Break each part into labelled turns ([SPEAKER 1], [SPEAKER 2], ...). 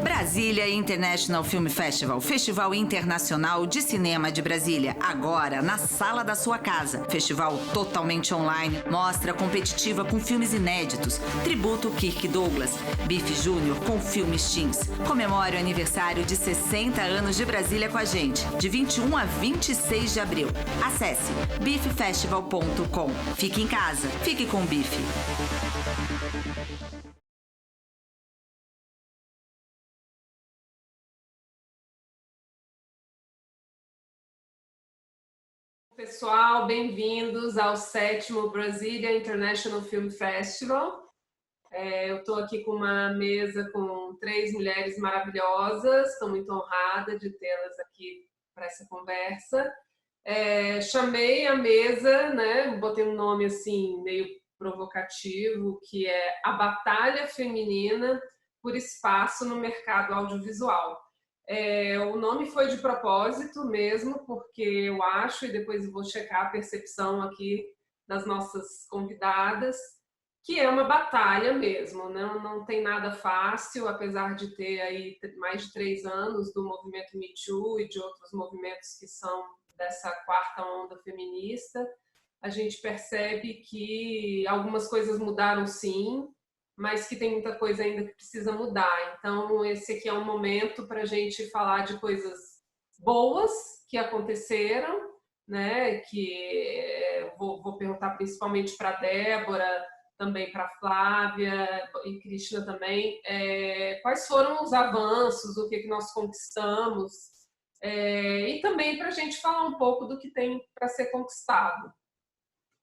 [SPEAKER 1] Brasília International Film Festival, Festival Internacional de Cinema de Brasília, agora na sala da sua casa. Festival totalmente online, mostra competitiva com filmes inéditos, tributo Kirk Douglas, Bife Júnior com filmes teens. Comemore o aniversário de 60 anos de Brasília com a gente, de 21 a 26 de abril. Acesse bifefestival.com. Fique em casa, fique com o Bife.
[SPEAKER 2] Pessoal, bem-vindos ao 7º Brasília International Film Festival. Eu estou aqui com uma mesa com 3 mulheres maravilhosas, estou muito honrada de tê-las aqui para essa conversa. Chamei a mesa, né, botei um nome assim meio provocativo, que é A Batalha Feminina por Espaço no Mercado Audiovisual. O nome foi de propósito mesmo, porque eu acho, e depois vou checar a percepção aqui das nossas convidadas, que é uma batalha mesmo, não tem nada fácil, apesar de ter aí mais de 3 anos do movimento Me Too e de outros movimentos que são dessa 4ª onda feminista. A gente percebe que algumas coisas mudaram sim, mas que tem muita coisa ainda que precisa mudar. Então, esse aqui é um momento para a gente falar de coisas boas que aconteceram, né? Que vou perguntar principalmente para a Débora, também para a Flávia e Cristina também, quais foram os avanços, o que nós conquistamos, e também para a gente falar um pouco do que tem para ser conquistado.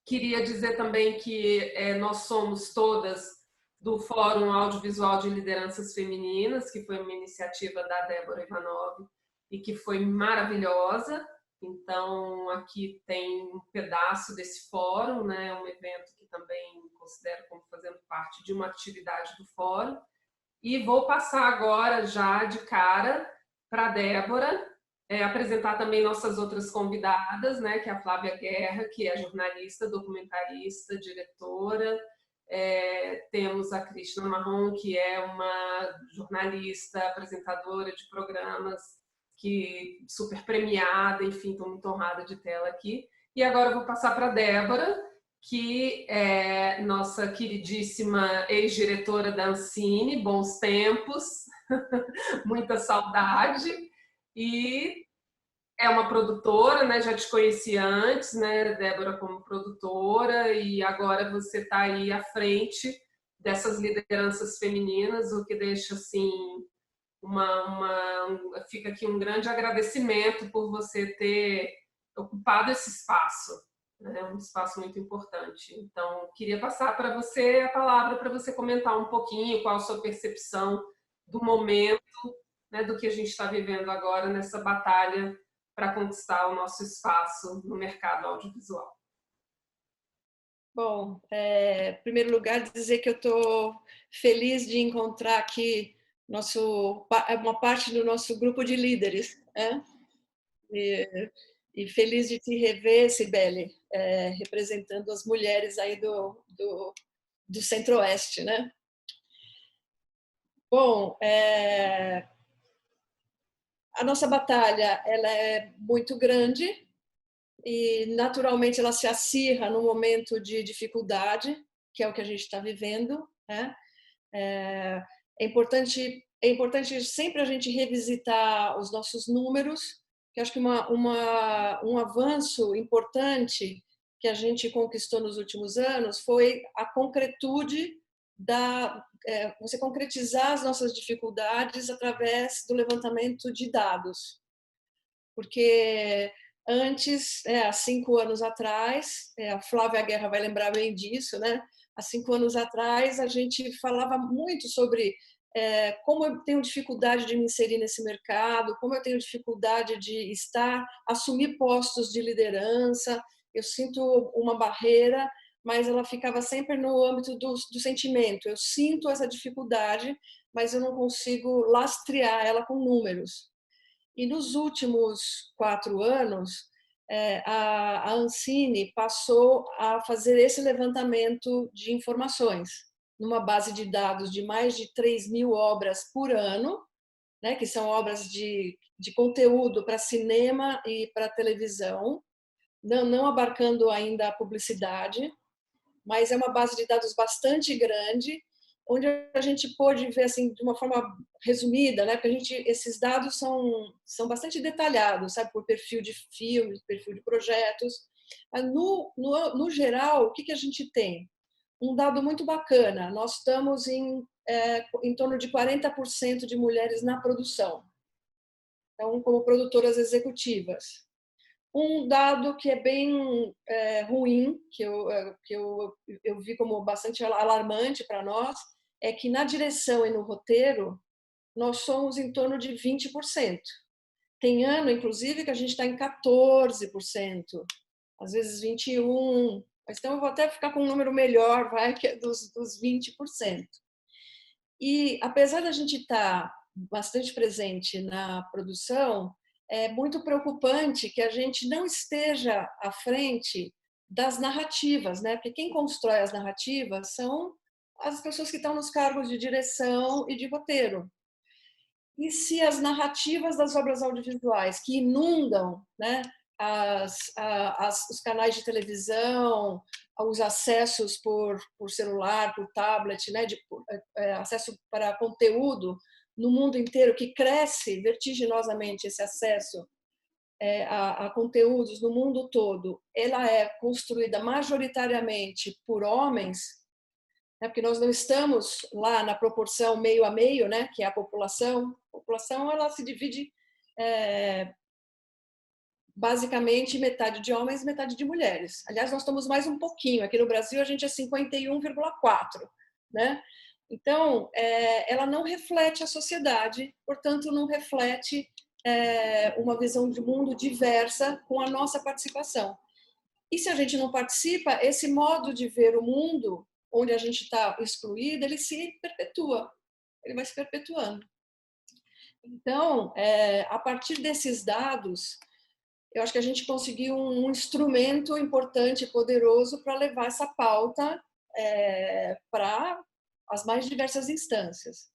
[SPEAKER 2] Queria dizer também que nós somos todas do Fórum Audiovisual de Lideranças Femininas, que foi uma iniciativa da Débora Ivanov e que foi maravilhosa. Então, aqui tem um pedaço desse fórum, né? Um evento que também considero como fazendo parte de uma atividade do fórum. E vou passar agora, já de cara, para a Débora, apresentar também nossas outras convidadas, né? Que é a Flávia Guerra, que é jornalista, documentarista, diretora. Temos a Cristina Marrom, que é uma jornalista, apresentadora de programas, que super premiada, enfim, estou muito honrada de tê-la aqui. E agora eu vou passar para a Débora, que é nossa queridíssima ex-diretora da Ancine, bons tempos, muita saudade, e é uma produtora, né? Já te conheci antes, né, Débora, como produtora, e agora você está aí à frente dessas lideranças femininas, o que deixa assim fica aqui um grande agradecimento por você ter ocupado esse espaço, né? Um espaço muito importante. Então, queria passar para você a palavra para você comentar um pouquinho qual a sua percepção do momento, né, do que a gente está vivendo agora nessa batalha para conquistar o nosso espaço no mercado audiovisual.
[SPEAKER 3] Bom, em primeiro lugar, dizer que eu estou feliz de encontrar aqui uma parte do nosso grupo de líderes, né? E feliz de te rever, Cibele, representando as mulheres aí do Centro-Oeste, né? Bom, a nossa batalha ela é muito grande e, naturalmente, ela se acirra num momento de dificuldade, que é o que a gente está vivendo, né? É importante sempre a gente revisitar os nossos números, que acho que um avanço importante que a gente conquistou nos últimos anos foi a concretude você concretizar as nossas dificuldades através do levantamento de dados. Porque antes, há 5 anos atrás, a Flávia Guerra vai lembrar bem disso, né? Há 5 anos atrás, a gente falava muito sobre como eu tenho dificuldade de me inserir nesse mercado, como eu tenho dificuldade de assumir postos de liderança, eu sinto uma barreira, mas ela ficava sempre no âmbito do sentimento. Eu sinto essa dificuldade, mas eu não consigo lastrear ela com números. E nos últimos 4 anos, a Ancine passou a fazer esse levantamento de informações, numa base de dados de mais de 3.000 obras por ano, né, que são obras de conteúdo para cinema e para televisão, não abarcando ainda a publicidade, mas é uma base de dados bastante grande, onde a gente pôde ver assim de uma forma resumida, né? Porque esses dados são bastante detalhados, sabe, por perfil de filmes, perfil de projetos. Mas no geral, o que a gente tem? Um dado muito bacana. Nós estamos em torno de 40% de mulheres na produção. Então, como produtoras executivas. Um dado que é bem ruim, que eu vi como bastante alarmante para nós, é que na direção e no roteiro, nós somos em torno de 20%. Tem ano, inclusive, que a gente está em 14%, às vezes 21%. Mas então eu vou até ficar com um número melhor, vai, que é dos 20%. E apesar da gente estar bastante presente na produção, é muito preocupante que a gente não esteja à frente das narrativas, né? Porque quem constrói as narrativas são as pessoas que estão nos cargos de direção e de roteiro. E se as narrativas das obras audiovisuais que inundam, né, os canais de televisão, os acessos por celular, por tablet, né, acesso para conteúdo no mundo inteiro, que cresce vertiginosamente esse acesso a conteúdos no mundo todo, ela é construída majoritariamente por homens, né, porque nós não estamos lá na proporção meio a meio, né, que é a população. A população ela se divide basicamente metade de homens e metade de mulheres. Aliás, nós estamos mais um pouquinho. Aqui no Brasil, a gente é 51,4%. Né? Então, ela não reflete a sociedade, portanto, não reflete uma visão de mundo diversa com a nossa participação. E se a gente não participa, esse modo de ver o mundo, onde a gente está excluído, ele se perpetua, ele vai se perpetuando. Então, a partir desses dados, eu acho que a gente conseguiu um instrumento importante e poderoso para levar essa pauta para as mais diversas instâncias.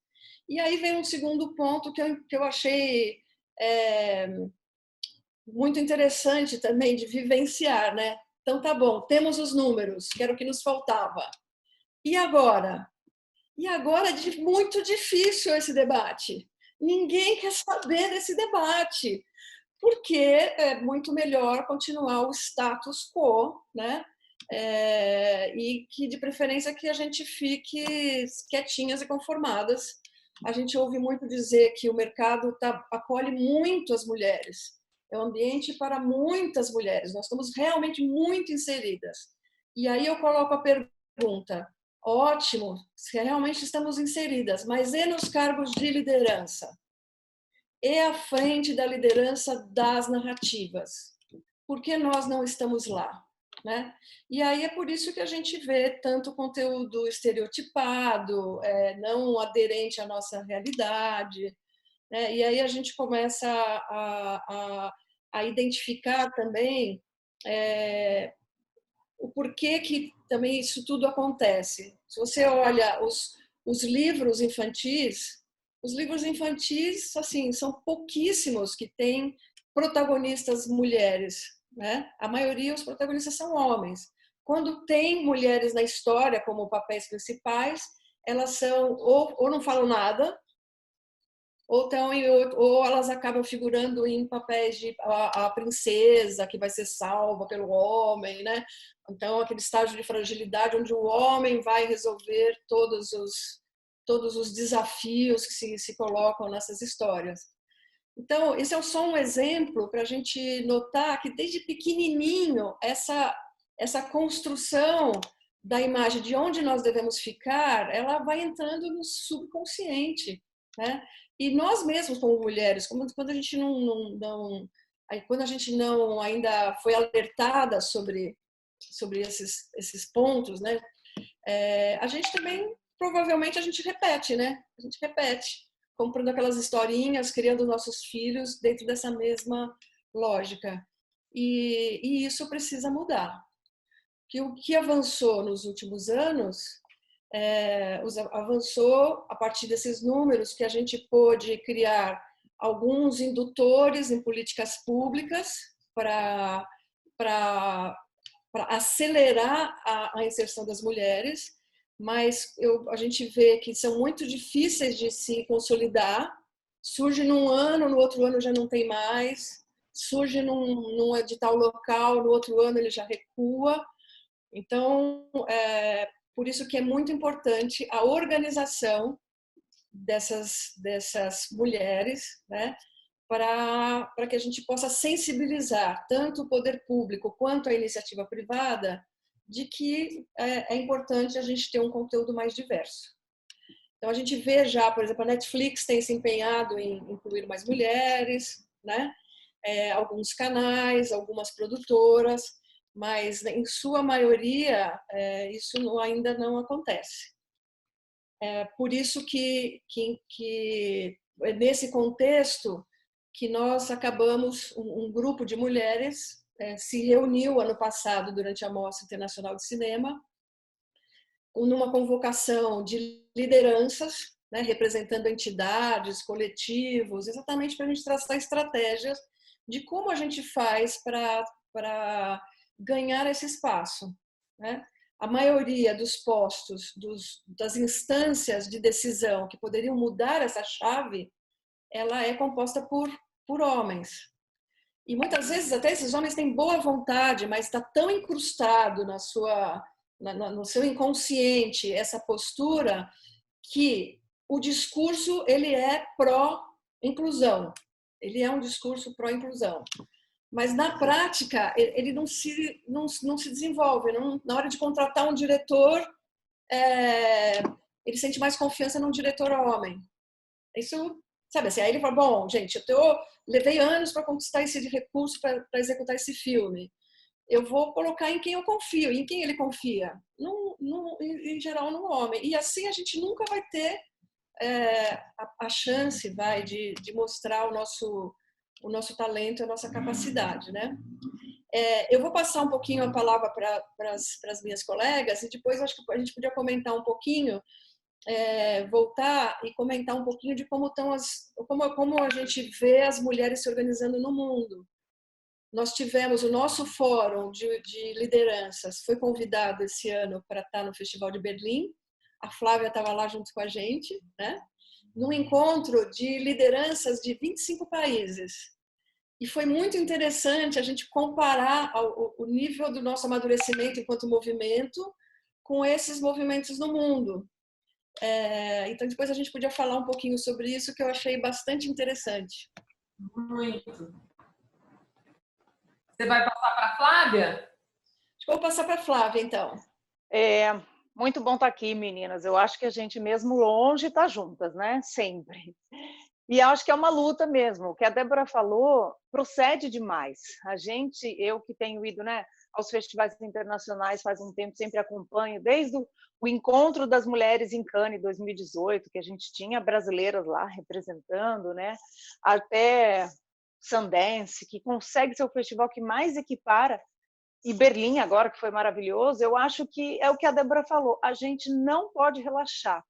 [SPEAKER 3] E aí vem um segundo ponto que eu achei muito interessante também de vivenciar, né? Então, tá bom, temos os números, que era o que nos faltava. E agora? E agora é muito difícil esse debate. Ninguém quer saber desse debate, porque é muito melhor continuar o status quo, né? E que, de preferência, que a gente fique quietinhas e conformadas. A gente ouve muito dizer que o mercado acolhe muito as mulheres. É um ambiente para muitas mulheres. Nós estamos realmente muito inseridas. E aí eu coloco a pergunta: ótimo, se realmente estamos inseridas, mas e nos cargos de liderança? E à frente da liderança das narrativas? Por que nós não estamos lá? Né? E aí é por isso que a gente vê tanto conteúdo estereotipado, não aderente à nossa realidade, né? E aí a gente começa a identificar também o porquê que também isso tudo acontece. Se você olha os livros infantis assim são pouquíssimos que têm protagonistas mulheres, né? A maioria os protagonistas são homens. Quando tem mulheres na história como papéis principais, elas são ou não falam nada, ou elas acabam figurando em papéis de a princesa que vai ser salva pelo homem, né? Então aquele estágio de fragilidade onde o homem vai resolver todos os desafios que se colocam nessas histórias. Então esse é só um exemplo para a gente notar que desde pequenininho essa construção da imagem de onde nós devemos ficar, ela vai entrando no subconsciente, né? E nós mesmos como mulheres, quando a gente quando a gente não ainda foi alertada sobre esses pontos, né? A gente também provavelmente a gente repete, né? A gente repete, comprando aquelas historinhas, criando nossos filhos dentro dessa mesma lógica. E isso precisa mudar. Que o que avançou nos últimos anos avançou a partir desses números que a gente pôde criar alguns indutores em políticas públicas para acelerar a inserção das mulheres, mas a gente vê que são muito difíceis de se consolidar. Surge num ano, no outro ano já não tem mais. Surge num edital local, no outro ano ele já recua. Então, por isso que é muito importante a organização dessas mulheres, né, para que a gente possa sensibilizar tanto o poder público quanto a iniciativa privada de que é importante a gente ter um conteúdo mais diverso. Então, a gente vê já, por exemplo, a Netflix tem se empenhado em incluir mais mulheres, né? Alguns canais, algumas produtoras, mas em sua maioria isso ainda não acontece. Por isso que nesse contexto que nós acabamos, um grupo de mulheres se reuniu ano passado durante a Mostra Internacional de Cinema, numa convocação de lideranças, né, representando entidades, coletivos, exatamente para a gente traçar estratégias de como a gente faz para ganhar esse espaço, né? A maioria dos postos, das instâncias de decisão que poderiam mudar essa chave, ela é composta por homens. E muitas vezes até esses homens têm boa vontade, mas está tão incrustado no seu inconsciente essa postura que o discurso ele é pró-inclusão. Ele é um discurso pró-inclusão. Mas na prática ele não se desenvolve. Na hora de contratar um diretor, ele sente mais confiança num diretor homem. Isso, sabe assim, aí ele fala, bom, gente, eu levei anos para conquistar esse recurso para executar esse filme. Eu vou colocar em quem eu confio. E em quem ele confia? Em geral, no homem. E assim a gente nunca vai ter a chance de mostrar o nosso talento, a nossa capacidade, né? Eu vou passar um pouquinho a palavra para as minhas colegas e depois acho que a gente podia comentar um pouquinho, voltar e comentar um pouquinho de como a gente vê as mulheres se organizando no mundo. Nós tivemos o nosso fórum de lideranças, foi convidado esse ano para estar no Festival de Berlim. A Flávia estava lá junto com a gente, né? Num encontro de lideranças de 25 países. E foi muito interessante a gente comparar o nível do nosso amadurecimento enquanto movimento com esses movimentos no mundo. Então, depois a gente podia falar um pouquinho sobre isso, que eu achei bastante interessante.
[SPEAKER 2] Muito. Você vai passar para a Flávia?
[SPEAKER 3] Acho que eu vou passar para a Flávia, então.
[SPEAKER 4] Muito bom estar aqui, meninas. Eu acho que a gente, mesmo longe, está juntas, né? Sempre. E acho que é uma luta mesmo. O que a Débora falou procede demais. Eu que tenho ido, né, aos festivais internacionais faz um tempo, sempre acompanho, desde o encontro das mulheres em Cannes, 2018, que a gente tinha brasileiras lá representando, né, até Sundance, que consegue ser o festival que mais equipara, e Berlim agora, que foi maravilhoso. Eu acho que é o que a Débora falou, a gente não pode relaxar,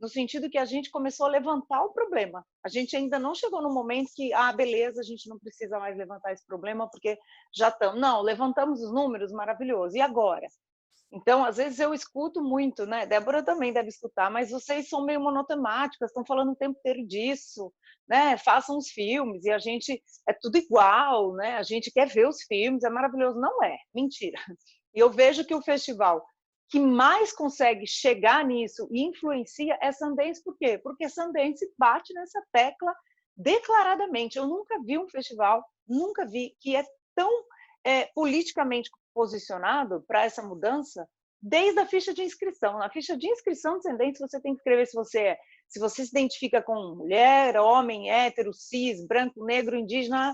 [SPEAKER 4] no sentido que a gente começou a levantar o problema. A gente ainda não chegou no momento que, beleza, a gente não precisa mais levantar esse problema, porque já estamos. Não, levantamos os números, maravilhoso. E agora? Então, às vezes eu escuto muito, né? Débora também deve escutar, mas vocês são meio monotemáticas, estão falando o tempo inteiro disso, né? Façam os filmes e a gente é tudo igual, né? A gente quer ver os filmes, é maravilhoso. Não é, mentira. E eu vejo que o festival que mais consegue chegar nisso e influencia é Sundance. Por quê? Porque Sundance bate nessa tecla declaradamente. Eu nunca vi um festival, que é tão politicamente posicionado para essa mudança desde a ficha de inscrição. Na ficha de inscrição de Sundance você tem que escrever se você se identifica com mulher, homem, hétero, cis, branco, negro, indígena,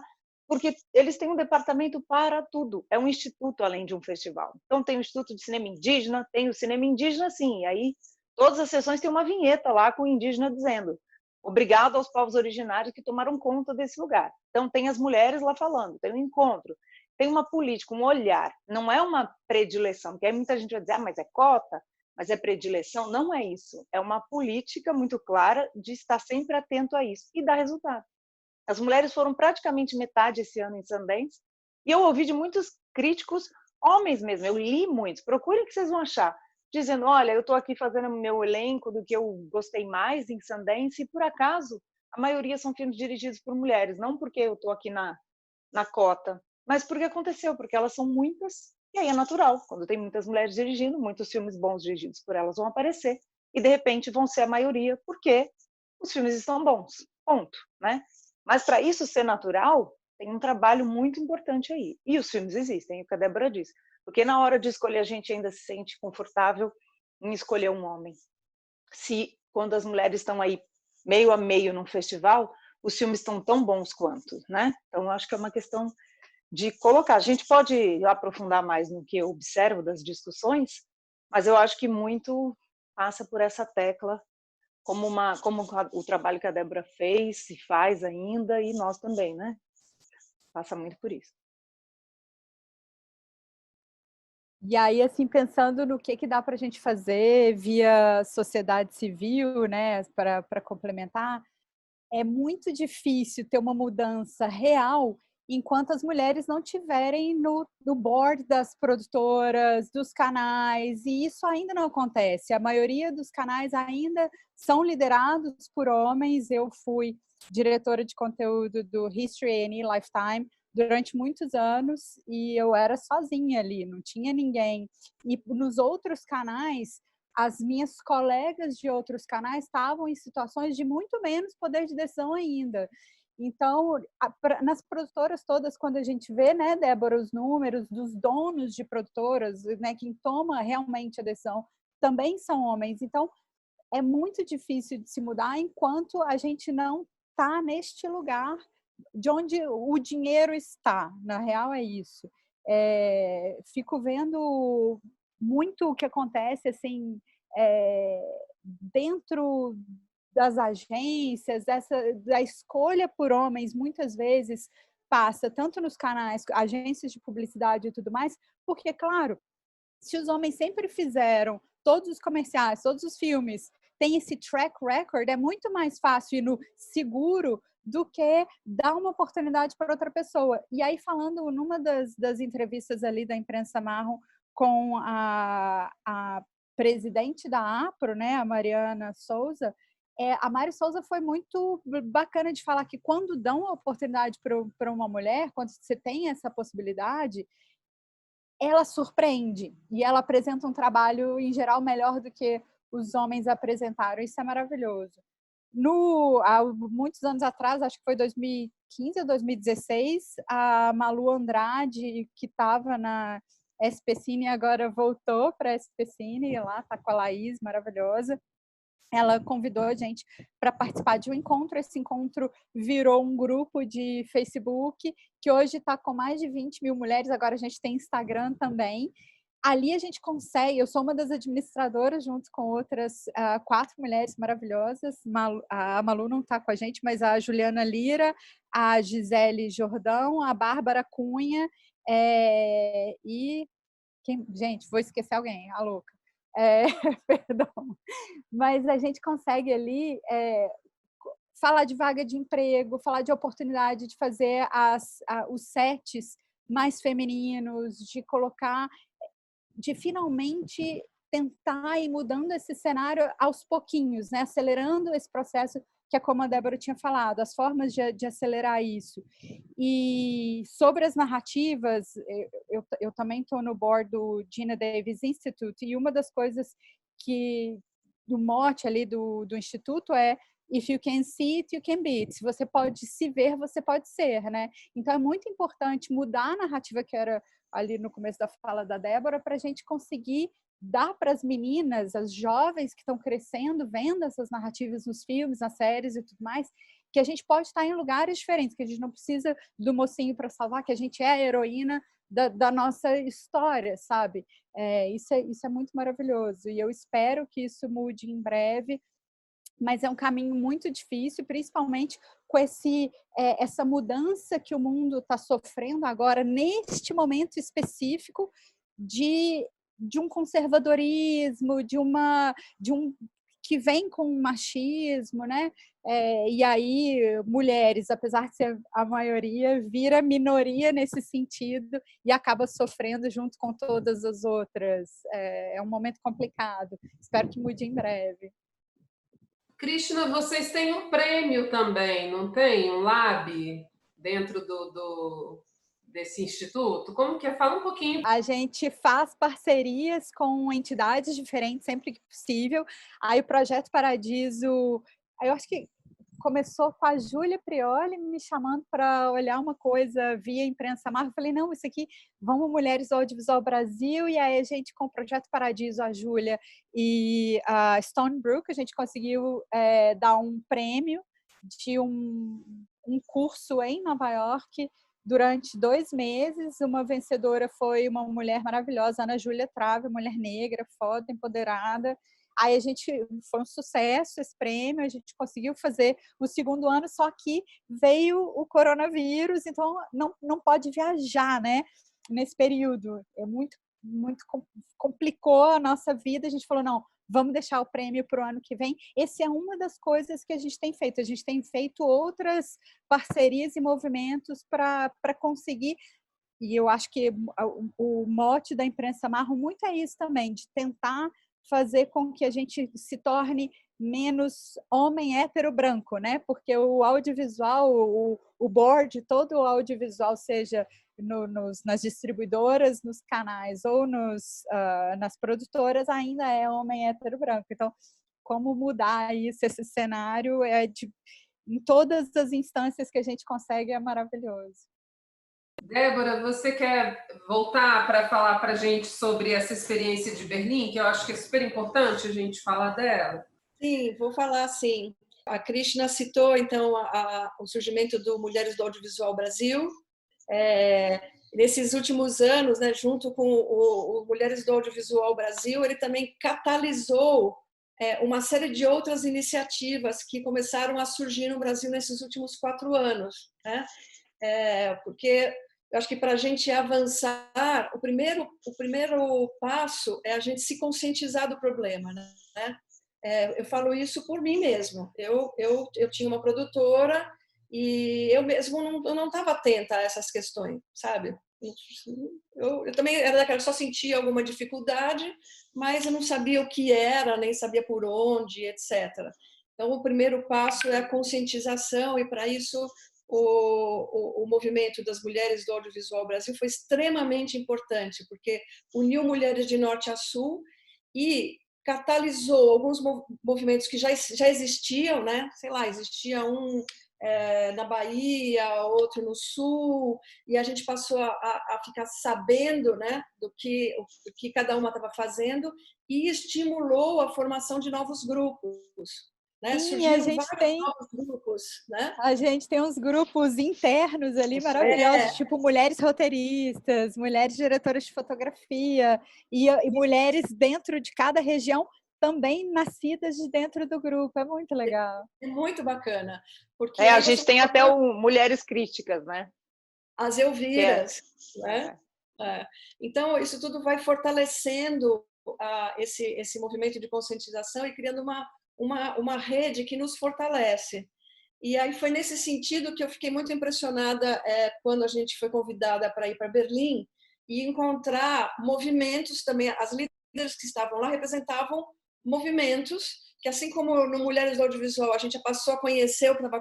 [SPEAKER 4] porque eles têm um departamento para tudo. É um instituto além de um festival. Então tem o Instituto de Cinema Indígena, tem o Cinema Indígena, sim, e aí todas as sessões têm uma vinheta lá com o indígena dizendo obrigado aos povos originários que tomaram conta desse lugar. Então tem as mulheres lá falando, tem um encontro, tem uma política, um olhar, não é uma predileção, porque aí muita gente vai dizer, mas é cota? mas é predileção? Não é isso. É uma política muito clara de estar sempre atento a isso e dar resultado. As mulheres foram praticamente metade esse ano em Sundance, e eu ouvi de muitos críticos, homens mesmo, eu li muitos, procurem que vocês vão achar, dizendo, olha, eu estou aqui fazendo meu elenco do que eu gostei mais em Sundance, e por acaso, a maioria são filmes dirigidos por mulheres, não porque eu estou aqui na cota, mas porque aconteceu, porque elas são muitas, e aí é natural, quando tem muitas mulheres dirigindo, muitos filmes bons dirigidos por elas vão aparecer, e de repente vão ser a maioria, porque os filmes estão bons, ponto, né? Mas para isso ser natural, tem um trabalho muito importante aí. E os filmes existem, é o que a Débora disse. Porque na hora de escolher, a gente ainda se sente confortável em escolher um homem. Se, quando as mulheres estão aí meio a meio num festival, os filmes estão tão bons quanto, né? Então, eu acho que é uma questão de colocar. A gente pode aprofundar mais no que eu observo das discussões, mas eu acho que muito passa por essa tecla como o trabalho que a Débora fez e faz ainda, e nós também, né? Passa muito por isso.
[SPEAKER 5] E aí, assim, pensando no que dá para a gente fazer via sociedade civil, né, para complementar, é muito difícil ter uma mudança real enquanto as mulheres não tiverem no board das produtoras, dos canais, e isso ainda não acontece. A maioria dos canais ainda são liderados por homens. Eu fui diretora de conteúdo do History A&E Lifetime durante muitos anos e eu era sozinha ali, não tinha ninguém. E nos outros canais, as minhas colegas de outros canais estavam em situações de muito menos poder de decisão ainda. Então, nas produtoras todas, quando a gente vê, né, Débora, os números dos donos de produtoras, né, quem toma realmente a decisão, também são homens. Então, é muito difícil de se mudar enquanto a gente não está neste lugar de onde o dinheiro está. Na real, é isso. Fico vendo muito o que acontece, assim, dentro das agências, da escolha por homens, muitas vezes passa tanto nos canais, agências de publicidade e tudo mais, porque, claro, se os homens sempre fizeram todos os comerciais, todos os filmes, tem esse track record, é muito mais fácil e no seguro do que dar uma oportunidade para outra pessoa. E aí, falando numa das entrevistas ali da imprensa marrom com a presidente da APRO, né, a Mariana Souza, a Mari Souza foi muito bacana de falar que quando dão a oportunidade para uma mulher, quando você tem essa possibilidade, ela surpreende e ela apresenta um trabalho, em geral, melhor do que os homens apresentaram. Isso é maravilhoso. Há muitos anos atrás, acho que foi 2015 ou 2016, a Malu Andrade, que estava na SP Cine, agora voltou para a SP Cine, lá está com a Laís, maravilhosa. Ela convidou a gente para participar de um encontro. Esse encontro virou um grupo de Facebook, que hoje está com mais de 20 mil mulheres, agora a gente tem Instagram também. Ali a gente consegue, eu sou uma das administradoras, junto com outras 4 mulheres maravilhosas. A Malu não está com a gente, mas a Juliana Lira, a Gisele Jordão, a Bárbara Cunha, gente, vou esquecer alguém, a louca. Perdão. Mas a gente consegue ali falar de vaga de emprego, falar de oportunidade de fazer os sets mais femininos, de colocar, de finalmente tentar ir mudando esse cenário aos pouquinhos, né? Acelerando esse processo, que é como a Débora tinha falado, as formas de acelerar isso. E sobre as narrativas, eu também estou no board do Gina Davis Institute, e uma das coisas do mote ali do Instituto é if you can see it, you can be it. Se você pode se ver, você pode ser, né? Então, é muito importante mudar a narrativa que era ali no começo da fala da Débora, para a gente conseguir dar para as meninas, as jovens que estão crescendo, vendo essas narrativas nos filmes, nas séries e tudo mais, que a gente pode estar em lugares diferentes, que a gente não precisa do mocinho para salvar, que a gente é a heroína da nossa história, sabe? Isso é muito maravilhoso, e eu espero que isso mude em breve, mas é um caminho muito difícil, principalmente com essa mudança que o mundo está sofrendo agora, neste momento específico, de de um conservadorismo, de um que vem com machismo, né? E aí, mulheres, apesar de ser a maioria, vira minoria nesse sentido e acaba sofrendo junto com todas as outras. É um momento complicado. Espero que mude em breve.
[SPEAKER 2] Krishna, vocês têm um prêmio também, não tem? Um lab dentro desse instituto? Como que é? Fala um pouquinho.
[SPEAKER 5] A gente faz parcerias com entidades diferentes sempre que possível. Aí o Projeto Paradiso, eu acho que começou com a Júlia Prioli me chamando para olhar uma coisa via imprensa marca. Eu falei, não, isso aqui, vamos Mulheres do Audiovisual Brasil, e aí a gente, com o Projeto Paradiso, a Júlia e a Stone Brook, a gente conseguiu dar um prêmio de um curso em Nova York durante 2 meses. Uma vencedora foi uma mulher maravilhosa, Ana Júlia Trave, mulher negra, foda, empoderada. Aí foi um sucesso esse prêmio, a gente conseguiu fazer o 2º ano, só que veio o coronavírus, então não pode viajar, né? Nesse período. Muito complicou a nossa vida, a gente falou, não, vamos deixar o prêmio para o ano que vem. Essa é uma das coisas que a gente tem feito. A gente tem feito outras parcerias e movimentos para conseguir. E eu acho que o mote da imprensa marrom muito é isso também, de tentar fazer com que a gente se torne menos homem hétero branco, né? Porque o audiovisual, o board, todo o audiovisual, seja nas distribuidoras, nos canais ou nas produtoras, ainda é homem hétero branco. Então, como mudar isso, esse cenário, em todas as instâncias que a gente consegue, é maravilhoso.
[SPEAKER 2] Débora, você quer voltar para falar para a gente sobre essa experiência de Berlim, que eu acho que é super importante a gente falar dela?
[SPEAKER 3] Sim, vou falar sim. A Krishna citou, então, o surgimento do Mulheres do Audiovisual Brasil. Nesses últimos anos, né, junto com o Mulheres do Audiovisual Brasil, ele também catalisou uma série de outras iniciativas que começaram a surgir no Brasil nesses últimos 4 anos, né? Porque eu acho que para a gente avançar, o primeiro passo é a gente se conscientizar do problema, né? Eu falo isso por mim mesmo. Eu tinha uma produtora e eu mesmo não estava atenta a essas questões, sabe? Eu também era daquela que só sentia alguma dificuldade, mas eu não sabia o que era, nem sabia por onde, etc. Então, o primeiro passo é a conscientização, e para isso o movimento das Mulheres do Audiovisual Brasil foi extremamente importante, porque uniu mulheres de norte a sul e catalisou alguns movimentos que já existiam, né? Sei lá, existia um na Bahia, outro no Sul, e a gente passou a ficar sabendo, né, do que cada uma estava fazendo, e estimulou a formação de novos grupos. Né?
[SPEAKER 5] Sim,
[SPEAKER 3] Surgiram vários novos grupos. Né?
[SPEAKER 5] A gente tem uns grupos internos ali maravilhosos, tipo mulheres roteiristas, mulheres diretoras de fotografia, e mulheres dentro de cada região, também nascidas de dentro do grupo. É muito legal.
[SPEAKER 3] É muito bacana. Porque
[SPEAKER 4] a gente tem até o Mulheres Críticas, né?
[SPEAKER 3] As Elviras. Né? Então, isso tudo vai fortalecendo esse movimento de conscientização e criando uma rede que nos fortalece. E aí foi nesse sentido que eu fiquei muito impressionada quando a gente foi convidada para ir para Berlim e encontrar movimentos também. As líderes que estavam lá representavam movimentos que, assim como no Mulheres do Audiovisual a gente já passou a conhecer o que estava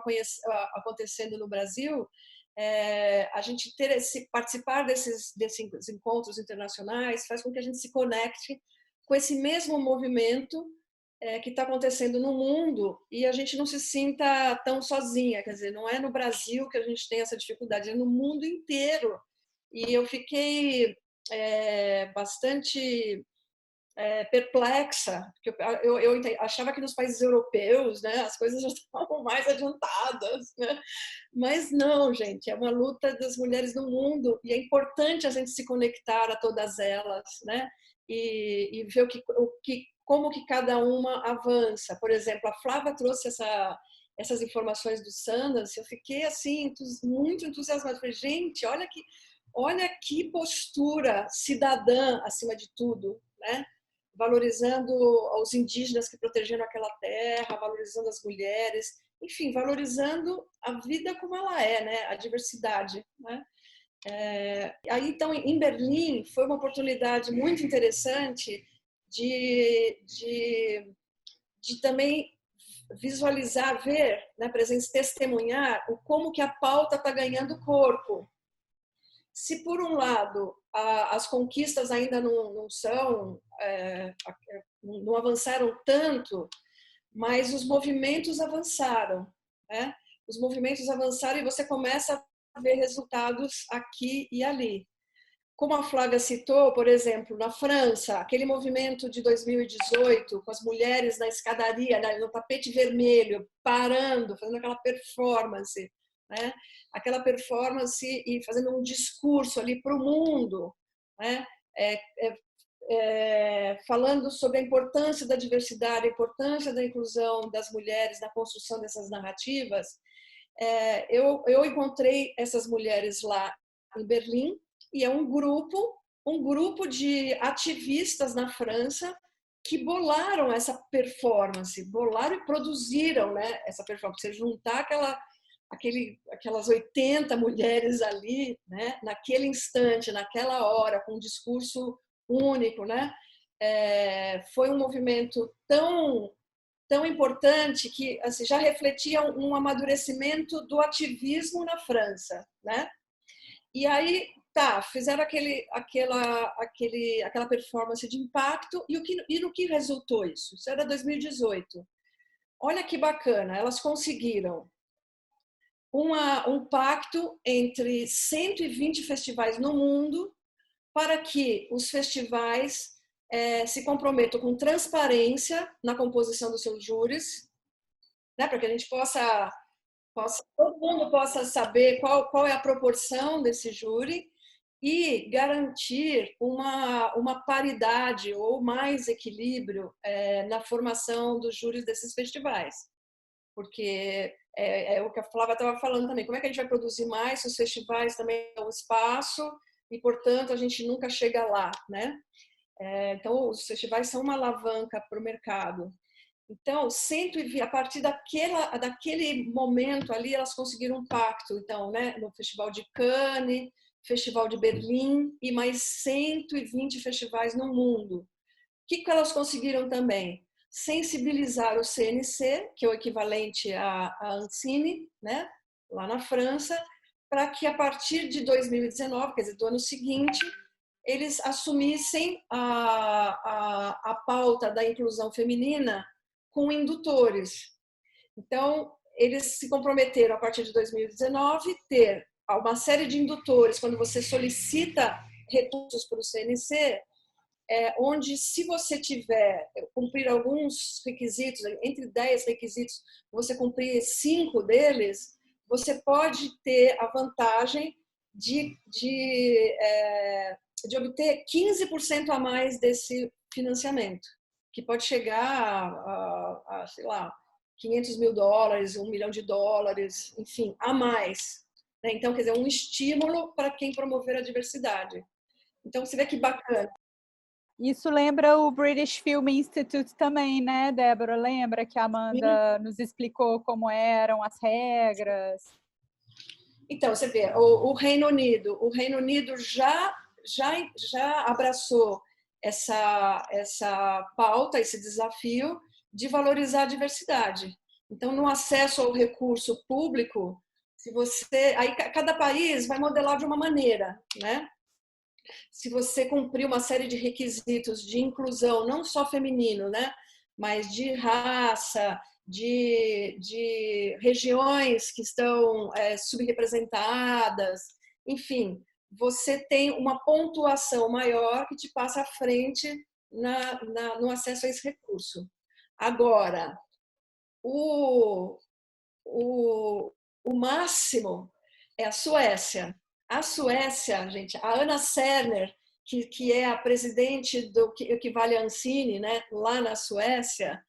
[SPEAKER 3] acontecendo no Brasil, a gente participar desses encontros internacionais faz com que a gente se conecte com esse mesmo movimento que está acontecendo no mundo, e a gente não se sinta tão sozinha. Quer dizer, não é no Brasil que a gente tem essa dificuldade, é no mundo inteiro. E eu fiquei bastante perplexa, porque eu achava que nos países europeus, né, as coisas já estavam mais adiantadas, né? Mas não, gente, é uma luta das mulheres no mundo, e é importante a gente se conectar a todas elas, né? E ver como que cada uma avança. Por exemplo, a Flávia trouxe essas informações do Sundance, eu fiquei assim muito entusiasmada. Falei, gente, olha olha que postura cidadã, acima de tudo, né? Valorizando os indígenas que protegeram aquela terra, valorizando as mulheres, enfim, valorizando a vida como ela é, né? A diversidade, né? Aí, então, em Berlim, foi uma oportunidade muito interessante de também visualizar, ver, né, presença, testemunhar como que a pauta está ganhando corpo. Se, por um lado, as conquistas ainda não são, não avançaram tanto, mas os movimentos avançaram, né? Os movimentos avançaram e você começa a ver resultados aqui e ali. Como a Flávia citou, por exemplo, na França, aquele movimento de 2018, com as mulheres na escadaria, no tapete vermelho, parando, fazendo aquela performance, né? Aquela performance e fazendo um discurso ali para o mundo, né? Falando sobre a importância da diversidade, a importância da inclusão das mulheres na construção dessas narrativas. Eu encontrei essas mulheres lá em Berlim, e é um grupo de ativistas na França que bolaram essa performance, bolaram e produziram, né, essa performance. Você juntar aquelas 80 mulheres ali, né, naquele instante, naquela hora, com um discurso único, né, foi um movimento tão importante que assim, já refletia um amadurecimento do ativismo na França, né? E aí, fizeram aquela performance de impacto e no que resultou isso? Isso era 2018. Olha que bacana, elas conseguiram um pacto entre 120 festivais no mundo para que os festivais se comprometam com transparência na composição dos seus júris, né, para que a gente todo mundo possa saber qual é a proporção desse júri e garantir uma paridade ou mais equilíbrio na formação dos júris desses festivais. Porque é o que a Flávia estava falando também, como é que a gente vai produzir mais se os festivais também dão espaço e, portanto, a gente nunca chega lá, né? Então, os festivais são uma alavanca para o mercado. Então, a partir daquele momento ali, elas conseguiram um pacto. Então, né, no Festival de Cannes, Festival de Berlim e mais 120 festivais no mundo. O que elas conseguiram também? Sensibilizar o CNC, que é o equivalente à Ancine, né, lá na França, para que a partir de 2019, quer dizer, do ano seguinte, eles assumissem a pauta da inclusão feminina com indutores. Então, eles se comprometeram, a partir de 2019, ter uma série de indutores, quando você solicita recursos para o CNC, onde, se você cumprir alguns requisitos, entre 10 requisitos, você cumprir 5 deles, você pode ter a vantagem de obter 15% a mais desse financiamento, que pode chegar a sei lá, $500 mil, $1 milhão, enfim, a mais. Então, quer dizer, um estímulo para quem promover a diversidade. Então, você vê que bacana.
[SPEAKER 5] Isso lembra o British Film Institute também, né, Débora? Lembra que a Amanda nos explicou como eram as regras?
[SPEAKER 3] Então, você vê, o Reino Unido já abraçou essa pauta, esse desafio de valorizar a diversidade. Então, no acesso ao recurso público, aí cada país vai modelar de uma maneira, né? Se você cumprir uma série de requisitos de inclusão, não só feminino, né, mas de raça, de regiões que estão subrepresentadas, enfim, você tem uma pontuação maior que te passa à frente no acesso a esse recurso. Agora, o máximo é a Suécia. A Suécia, gente, a Anna Serner, que é a presidente do que equivale a Ancine, né, lá na Suécia,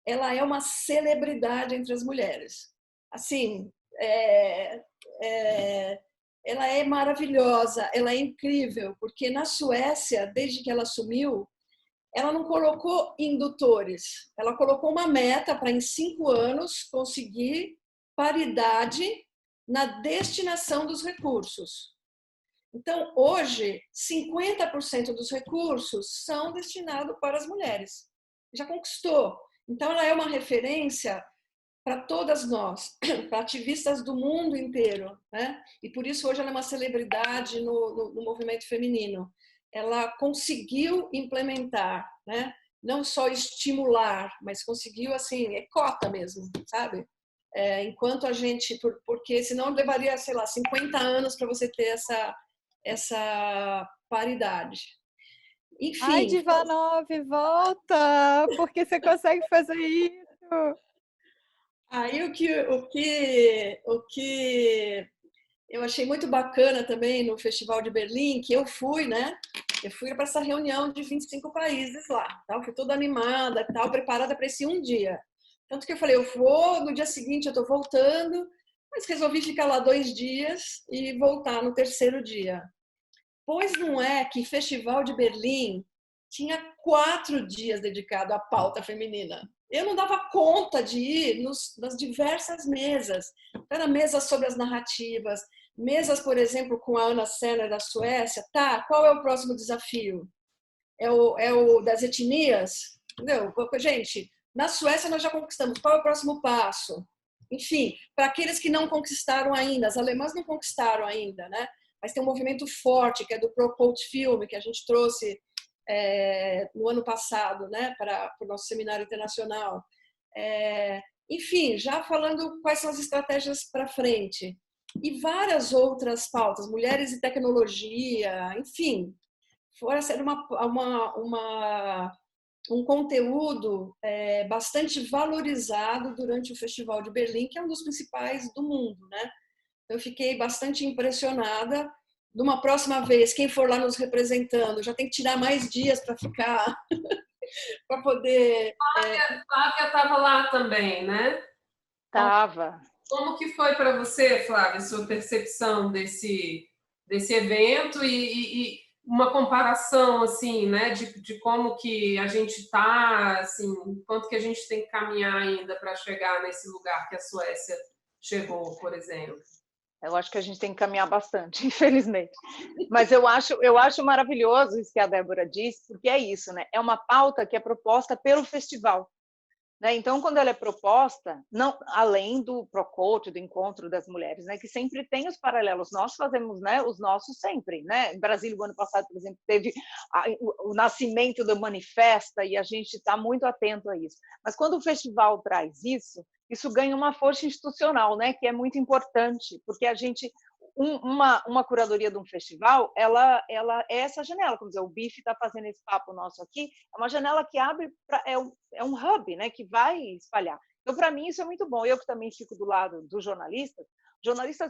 [SPEAKER 3] ela é uma celebridade entre as mulheres. Assim, ela é maravilhosa, ela é incrível, porque na Suécia, desde que ela assumiu, ela não colocou indutores, ela colocou uma meta para, em 5 anos, conseguir paridade na destinação dos recursos. Então, hoje, 50% dos recursos são destinados para as mulheres. Já conquistou. Então, ela é uma referência para todas nós, para ativistas do mundo inteiro, né? E por isso hoje ela é uma celebridade no movimento feminino. Ela conseguiu implementar, né? Não só estimular, mas conseguiu, assim, é cota mesmo, sabe? Enquanto a gente, porque senão levaria, sei lá, 50 anos para você ter essa paridade. Enfim.
[SPEAKER 5] Ai, Divanov, volta! Porque você consegue fazer isso?
[SPEAKER 3] Aí o que eu achei muito bacana também no Festival de Berlim, que eu fui, né? Eu fui para essa reunião de 25 países lá, tá? Eu fui toda animada, tal, preparada para esse um dia. Tanto que eu falei, eu vou, no dia seguinte eu estou voltando, mas resolvi ficar lá 2 dias e voltar no terceiro dia. Pois não é que Festival de Berlim tinha 4 dias dedicado à pauta feminina. Eu não dava conta de ir nas diversas mesas. Era mesas sobre as narrativas, mesas, por exemplo, com a Anna Senner da Suécia. Tá, qual é o próximo desafio? É o das etnias? Entendeu? Gente, na Suécia nós já conquistamos. Qual é o próximo passo? Enfim, para aqueles que não conquistaram ainda, as alemãs não conquistaram ainda, né? Mas tem um movimento forte, que é do Pro-Cult Film, que a gente trouxe no ano passado, né, para o nosso seminário internacional. Enfim, já falando quais são as estratégias para frente. E várias outras pautas, mulheres e tecnologia, enfim. Era um conteúdo bastante valorizado durante o Festival de Berlim, que é um dos principais do mundo, né? Eu fiquei bastante impressionada. De uma próxima vez, quem for lá nos representando já tem que tirar mais dias para ficar, para poder...
[SPEAKER 2] Flávia estava lá também, né?
[SPEAKER 4] Tava.
[SPEAKER 2] Como que foi para você, Flávia, sua percepção desse evento e uma comparação, assim, né, de como que a gente está, assim, quanto que a gente tem que caminhar ainda para chegar nesse lugar que a Suécia chegou, por exemplo?
[SPEAKER 4] Eu acho que a gente tem que caminhar bastante, infelizmente. Mas eu acho maravilhoso isso que a Débora disse, porque é isso, né? É uma pauta que é proposta pelo festival. Né? Então, quando ela é proposta, não, além do Pro-Cult, do Encontro das Mulheres, né, que sempre tem os paralelos, nós fazemos, né, os nossos sempre. Né? Em Brasília, o ano passado, por exemplo, teve o nascimento do Manifesta, e a gente está muito atento a isso. Mas quando o festival traz isso ganha uma força institucional, né, que é muito importante, porque a gente... Uma curadoria de um festival, ela é essa janela, como dizer, o BIF está fazendo esse papo nosso aqui, é uma janela que abre, é um hub, né, que vai espalhar. Então, para mim, isso é muito bom. Eu que também fico do lado dos jornalistas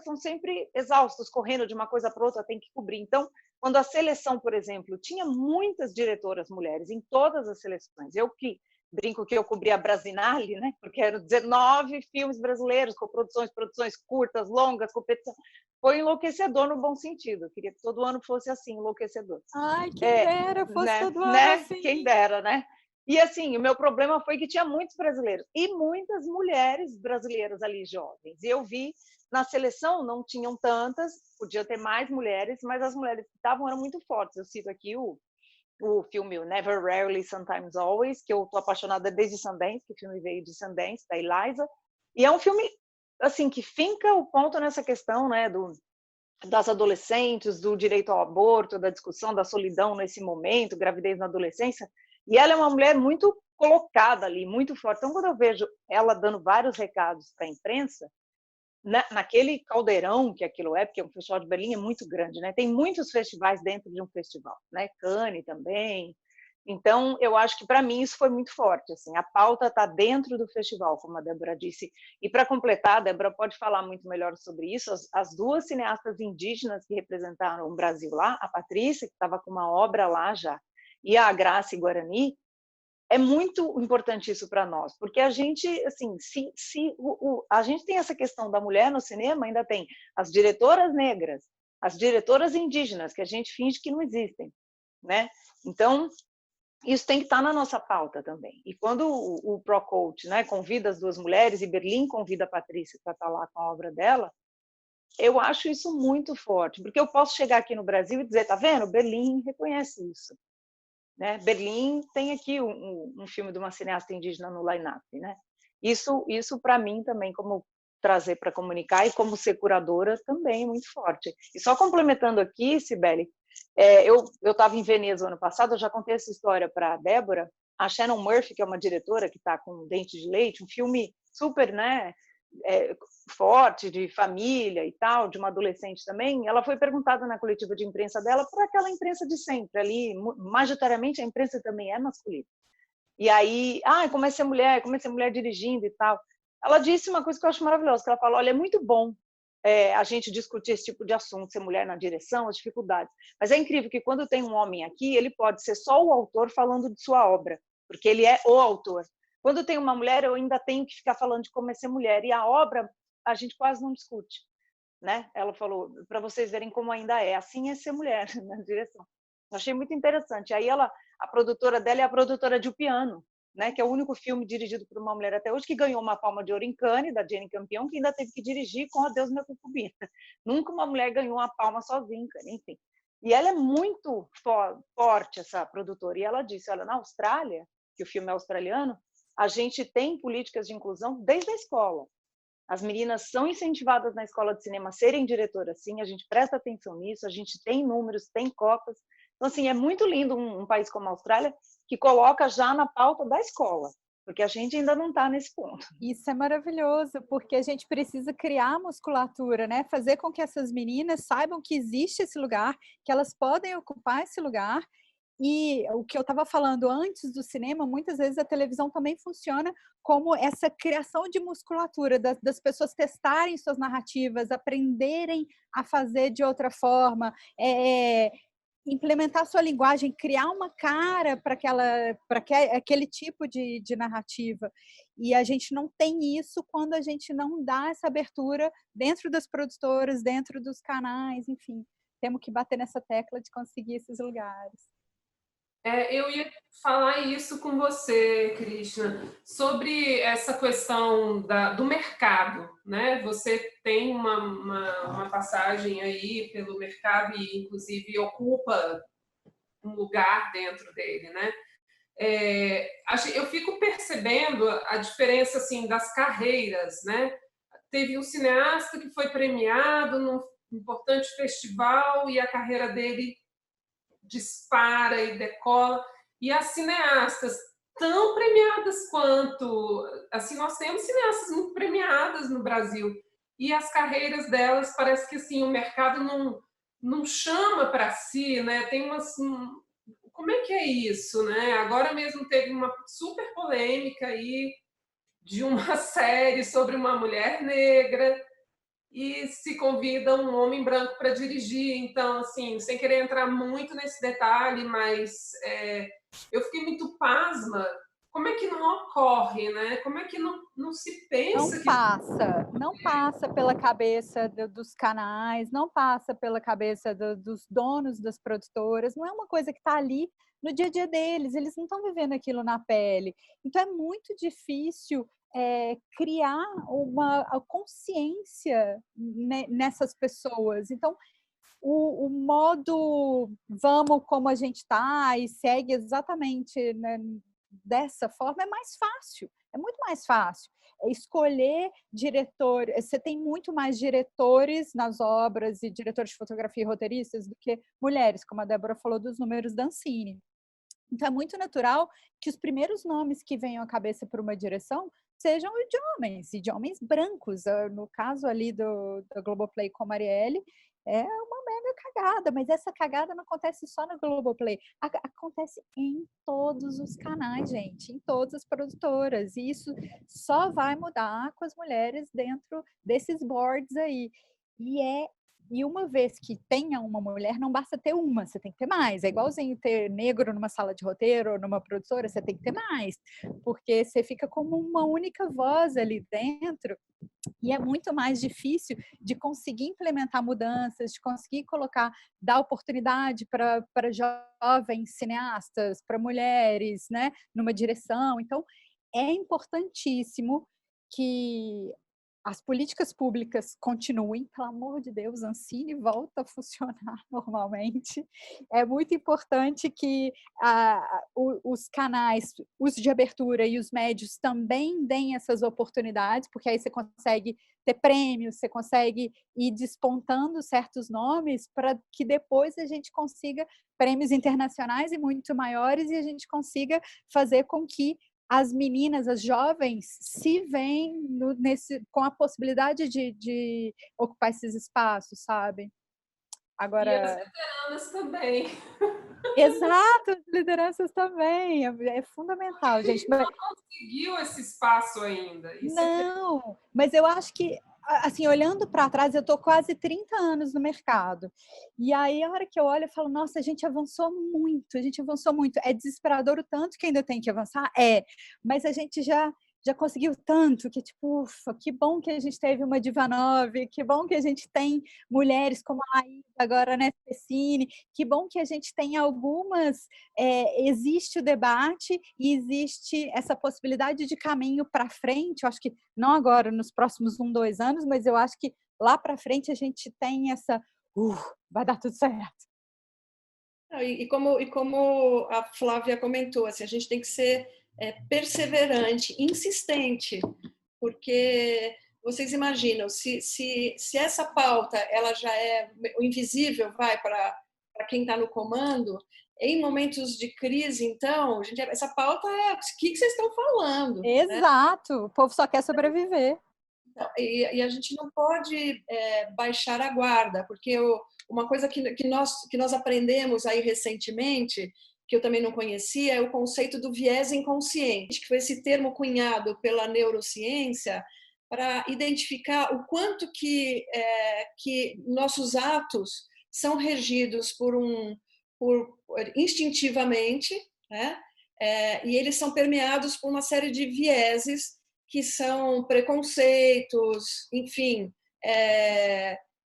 [SPEAKER 4] são sempre exaustos, correndo de uma coisa para outra, tem que cobrir. Então, quando a seleção, por exemplo, tinha muitas diretoras mulheres em todas as seleções, eu que brinco que eu cobri a Brasinale, né? Porque eram 19 filmes brasileiros, com produções curtas, longas, competição. Foi enlouquecedor no bom sentido. Eu queria que todo ano fosse assim, enlouquecedor.
[SPEAKER 5] Ai, quem dera, fosse
[SPEAKER 4] né?
[SPEAKER 5] todo ano
[SPEAKER 4] né?
[SPEAKER 5] assim.
[SPEAKER 4] Quem dera, né? E assim, o meu problema foi que tinha muitos brasileiros e muitas mulheres brasileiras ali jovens. E eu vi na seleção não tinham tantas, podia ter mais mulheres, mas as mulheres que estavam eram muito fortes. Eu cito aqui o filme Never, Rarely, Sometimes, Always, que eu estou apaixonada desde Sundance, que o filme veio de Sundance, da Eliza, e é um filme assim que finca o ponto nessa questão, né, das adolescentes, do direito ao aborto, da discussão da solidão nesse momento, gravidez na adolescência, e ela é uma mulher muito colocada ali, muito forte. Então, quando eu vejo ela dando vários recados para a imprensa, naquele caldeirão que aquilo é, porque o Festival de Berlim é muito grande, né? Tem muitos festivais dentro de um festival, né? Cannes também. Então, eu acho que para mim isso foi muito forte. Assim, a pauta está dentro do festival, como a Débora disse. E para completar, a Débora pode falar muito melhor sobre isso. As 2 cineastas indígenas que representaram o Brasil lá, a Patrícia, que estava com uma obra lá já, e a Graça Guarani, é muito importante isso para nós, porque a gente, assim, a gente tem essa questão da mulher no cinema, ainda tem as diretoras negras, as diretoras indígenas, que a gente finge que não existem, né? Então, isso tem que estar na nossa pauta também. E quando o ProCoach, né, convida as duas mulheres, e Berlim convida a Patrícia para estar lá com a obra dela, eu acho isso muito forte, porque eu posso chegar aqui no Brasil e dizer, tá vendo? Berlim reconhece isso, né? Berlim tem aqui um filme de uma cineasta indígena no line-up, né? Isso para mim também, como trazer para comunicar e como ser curadora, também é muito forte. E só complementando aqui, Cibele, eu estava em Veneza ano passado, eu já contei essa história para a Débora, a Shannon Murphy, que é uma diretora que está com Dente de Leite, um filme super, né, forte, de família e tal, de uma adolescente também, ela foi perguntada na coletiva de imprensa dela por aquela imprensa de sempre, ali, majoritariamente a imprensa também é masculina. E aí, como é ser mulher dirigindo e tal. Ela disse uma coisa que eu acho maravilhosa, que ela falou, olha, é muito bom a gente discutir esse tipo de assunto, ser mulher na direção, as dificuldades. Mas é incrível que quando tem um homem aqui, ele pode ser só o autor falando de sua obra, porque ele é o autor. Quando tem uma mulher, eu ainda tenho que ficar falando de como é ser mulher. E a obra, a gente quase não discute, né? Ela falou, para vocês verem como ainda é. Assim é ser mulher na direção. Eu achei muito interessante. Aí a produtora dela é a produtora de O Piano, né? Que é o único filme dirigido por uma mulher até hoje, que ganhou uma Palma de Ouro em Cannes, da Jane Campion, que ainda teve que dirigir com Adeus Minha Concubina. Nunca uma mulher ganhou uma palma sozinha em Cannes, enfim. E ela é muito forte, essa produtora. E ela disse, olha, na Austrália, que o filme é australiano, a gente tem políticas de inclusão desde a escola. As meninas são incentivadas na escola de cinema a serem diretoras, sim, a gente presta atenção nisso, a gente tem números, tem cotas. Então, assim, é muito lindo um país como a Austrália que coloca já na pauta da escola, porque a gente ainda não está nesse ponto.
[SPEAKER 5] Isso é maravilhoso, porque a gente precisa criar musculatura, né? Fazer com que essas meninas saibam que existe esse lugar, que elas podem ocupar esse lugar. E o que eu estava falando antes do cinema, muitas vezes a televisão também funciona como essa criação de musculatura, das pessoas testarem suas narrativas, aprenderem a fazer de outra forma, implementar sua linguagem, criar uma cara para aquele tipo de narrativa. E a gente não tem isso quando a gente não dá essa abertura dentro das produtoras, dentro dos canais, enfim. Temos que bater nessa tecla de conseguir esses lugares.
[SPEAKER 2] Eu ia falar isso com você, Krishna, sobre essa questão do mercado, né? Você tem uma passagem aí pelo mercado e, inclusive, ocupa um lugar dentro dele, né? Eu fico percebendo a diferença assim das carreiras, né? Teve um cineasta que foi premiado num importante festival e a carreira dele dispara e decola, e as cineastas tão premiadas quanto, assim, nós temos cineastas muito premiadas no Brasil, e as carreiras delas parece que assim o mercado não chama para si, né? Tem umas como é que é isso, né? Agora mesmo teve uma super polêmica aí de uma série sobre uma mulher negra e se convida um homem branco para dirigir. Então, assim, sem querer entrar muito nesse detalhe, mas eu fiquei muito pasma. Como é que não ocorre, né? Como é que não se pensa
[SPEAKER 5] não passa pela cabeça dos canais, não passa pela cabeça dos donos das produtoras, não é uma coisa que está ali no dia a dia deles, eles não estão vivendo aquilo na pele. Então é muito difícil criar uma consciência nessas pessoas. Então, o modo vamos como a gente está e segue exatamente, né, dessa forma é mais fácil, é muito mais fácil. Escolher diretor, você tem muito mais diretores nas obras e diretores de fotografia e roteiristas do que mulheres, como a Débora falou dos números da Ancine. Então é muito natural que os primeiros nomes que venham à cabeça para uma direção sejam e de homens brancos. No caso ali do Globoplay com a Marielle, é uma mega cagada, mas essa cagada não acontece só no Globoplay, acontece em todos os canais, gente, em todas as produtoras, e isso só vai mudar com as mulheres dentro desses boards aí. E é E uma vez que tenha uma mulher, não basta ter uma, você tem que ter mais. É igualzinho ter negro numa sala de roteiro ou numa produtora, você tem que ter mais, porque você fica como uma única voz ali dentro. E é muito mais difícil de conseguir implementar mudanças, de conseguir colocar, dar oportunidade para jovens cineastas, para mulheres, né, numa direção. Então, é importantíssimo que as políticas públicas continuem, pelo amor de Deus, Ancine volta a funcionar normalmente. É muito importante que os canais, os de abertura e os médios também deem essas oportunidades, porque aí você consegue ter prêmios, você consegue ir despontando certos nomes para que depois a gente consiga prêmios internacionais e muito maiores e a gente consiga fazer com que as meninas, as jovens, se veem com a possibilidade de ocupar esses espaços, sabe? Agora...
[SPEAKER 2] E as veteranas também.
[SPEAKER 5] Exato, as lideranças também, é fundamental, gente.
[SPEAKER 2] Não conseguiu esse espaço ainda.
[SPEAKER 5] Não, mas eu acho que, assim, olhando para trás, eu estou quase 30 anos no mercado. E aí, a hora que eu olho, eu falo, nossa, a gente avançou muito, a gente avançou muito. É desesperador o tanto que ainda tem que avançar? É, mas a gente já conseguiu tanto que, tipo, ufa, que bom que a gente teve uma Diva 9, que bom que a gente tem mulheres como a Laís, agora, né, Pessine, que bom que a gente tem algumas, existe o debate e existe essa possibilidade de caminho para frente, eu acho que não agora, nos próximos 1, 2 anos, mas eu acho que lá para frente a gente tem essa, vai dar tudo certo.
[SPEAKER 3] E como a Flávia comentou, assim, a gente tem que ser perseverante, insistente, porque vocês imaginam, se essa pauta ela já é o invisível, vai para quem está no comando, em momentos de crise, então, gente, essa pauta é o que vocês estão falando?
[SPEAKER 5] Exato, né? O povo só quer sobreviver.
[SPEAKER 3] E a gente não pode baixar a guarda, porque uma coisa que nós aprendemos aí recentemente, que eu também não conhecia, é o conceito do viés inconsciente, que foi esse termo cunhado pela neurociência para identificar o quanto que nossos atos são regidos por instintivamente, né? E eles são permeados por uma série de vieses que são preconceitos, enfim,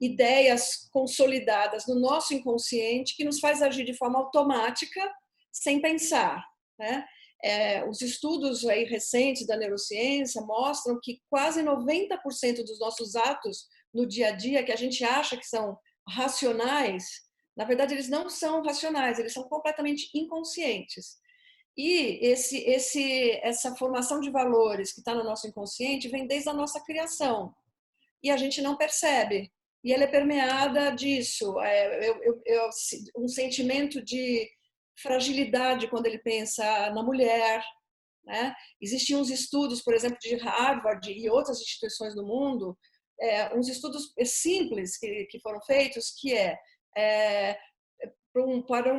[SPEAKER 3] ideias consolidadas no nosso inconsciente que nos faz agir de forma automática, sem pensar, né? Os estudos aí recentes da neurociência mostram que quase 90% dos nossos atos no dia a dia, que a gente acha que são racionais, na verdade eles não são racionais, eles são completamente inconscientes. E essa formação de valores que está no nosso inconsciente vem desde a nossa criação. E a gente não percebe. E ela é permeada disso. Um sentimento de fragilidade quando ele pensa na mulher, né? Existiam uns estudos, por exemplo, de Harvard e outras instituições do mundo, uns estudos simples que foram feitos, que para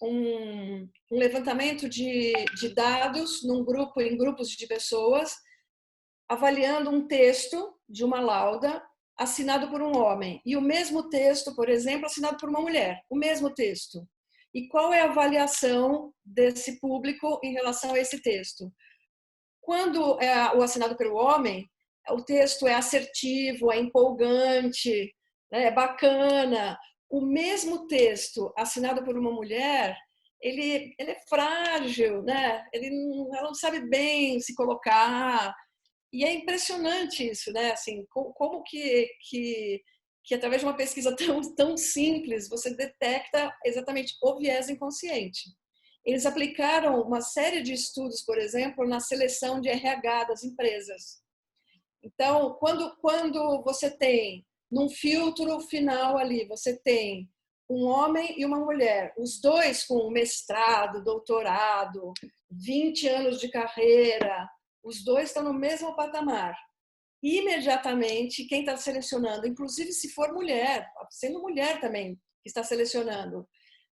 [SPEAKER 3] um levantamento de dados em grupos de pessoas, avaliando um texto de uma lauda assinado por um homem e o mesmo texto, por exemplo, assinado por uma mulher, o mesmo texto. E qual é a avaliação desse público em relação a esse texto? Quando é o assinado pelo homem, o texto é assertivo, é empolgante, é bacana. O mesmo texto assinado por uma mulher, ele é frágil, né? Ela não sabe bem se colocar. E é impressionante isso, né? Assim, como que através de uma pesquisa tão simples, você detecta exatamente o viés inconsciente. Eles aplicaram uma série de estudos, por exemplo, na seleção de RH das empresas. Então, quando você tem, num filtro final ali, você tem um homem e uma mulher, os dois com mestrado, doutorado, 20 anos de carreira, os dois estão no mesmo patamar. Imediatamente, quem está selecionando, inclusive se for mulher, sendo mulher também que está selecionando,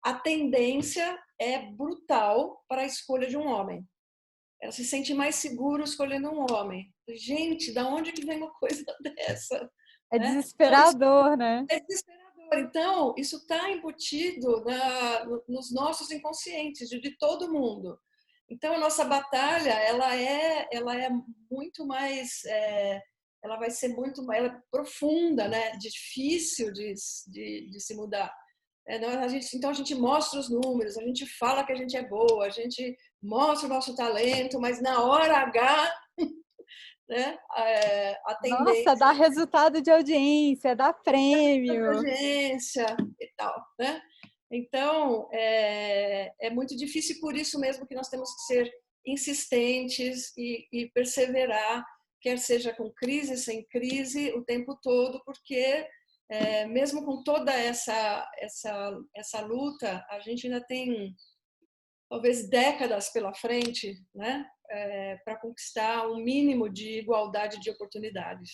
[SPEAKER 3] a tendência é brutal para a escolha de um homem. Ela se sente mais segura escolhendo um homem. Gente, da onde que vem uma coisa dessa?
[SPEAKER 5] É desesperador, né?
[SPEAKER 3] É desesperador. Então, isso está embutido nos nossos inconscientes, de todo mundo. Então, a nossa batalha, ela é muito mais, ela vai ser muito mais, ela é profunda, né? Difícil de se mudar. Então, a gente mostra os números, a gente fala que a gente é boa, a gente mostra o nosso talento, mas na hora H, né? A tendência
[SPEAKER 5] Nossa, dá resultado de audiência, dá prêmio.
[SPEAKER 3] agência e tal, né? Então, é muito difícil, por isso mesmo que nós temos que ser insistentes e perseverar, quer seja com crise, sem crise, o tempo todo, porque mesmo com toda essa luta, a gente ainda tem talvez décadas pela frente, né? Para conquistar um mínimo de igualdade de oportunidades.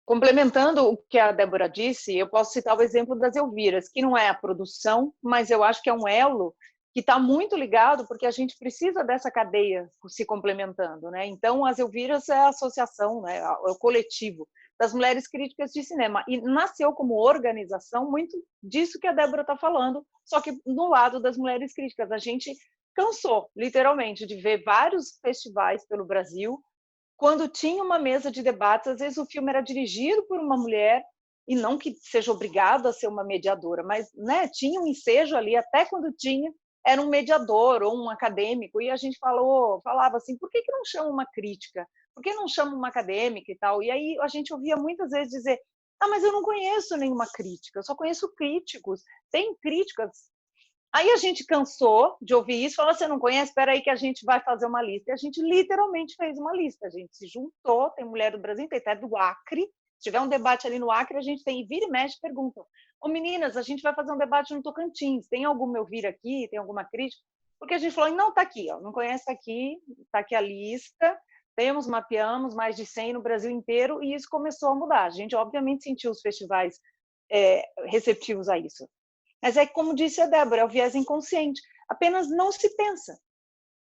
[SPEAKER 4] Complementando o que a Débora disse, eu posso citar o exemplo das Elviras, que não é a produção, mas eu acho que é um elo que está muito ligado, porque a gente precisa dessa cadeia se complementando, né? Então, as Elviras é a associação, né? É o coletivo das mulheres críticas de cinema, e nasceu como organização muito disso que a Débora está falando, só que no lado das mulheres críticas. A gente cansou, literalmente, de ver vários festivais pelo Brasil, quando tinha uma mesa de debates, às vezes o filme era dirigido por uma mulher, e não que seja obrigado a ser uma mediadora, mas, né, tinha um ensejo ali, até quando tinha, era um mediador ou um acadêmico, e a gente falava assim, por que não chama uma crítica? Por que não chama uma acadêmica e tal? E aí a gente ouvia muitas vezes dizer, mas eu não conheço nenhuma crítica, eu só conheço críticos, tem críticas. Aí a gente cansou de ouvir isso, falou, você não conhece? Espera aí que a gente vai fazer uma lista. E a gente literalmente fez uma lista. A gente se juntou, tem mulher do Brasil, tem até do Acre. Se tiver um debate ali no Acre, a gente tem, vira e mexe, perguntam. Meninas, a gente vai fazer um debate no Tocantins. Tem algum eu vir aqui? Tem alguma crítica? Porque a gente falou, não, tá aqui, ó, não conhece, tá aqui a lista. Mapeamos mais de 100 no Brasil inteiro e isso começou a mudar. A gente, obviamente, sentiu os festivais receptivos a isso. Mas é como disse a Débora, é o viés inconsciente. Apenas não se pensa.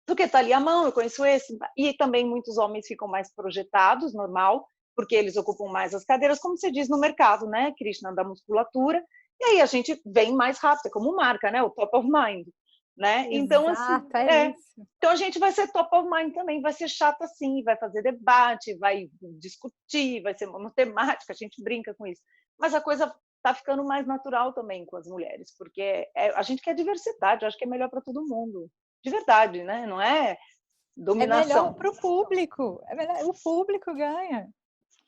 [SPEAKER 4] Porque está ali a mão, eu conheço esse. E também muitos homens ficam mais projetados, normal, porque eles ocupam mais as cadeiras, como você diz no mercado, né, Krishna, da musculatura. E aí a gente vem mais rápido, como marca, né, o top of mind. Né? Então, assim,
[SPEAKER 5] isso.
[SPEAKER 4] Então a gente vai ser top of mind também, vai ser chato assim, vai fazer debate, vai discutir, vai ser monotemática, a gente brinca com isso. Mas a coisa está ficando mais natural também com as mulheres, porque a gente quer diversidade, eu acho que é melhor para todo mundo, de verdade, né? Não é dominação.
[SPEAKER 5] É melhor para o público, o público ganha.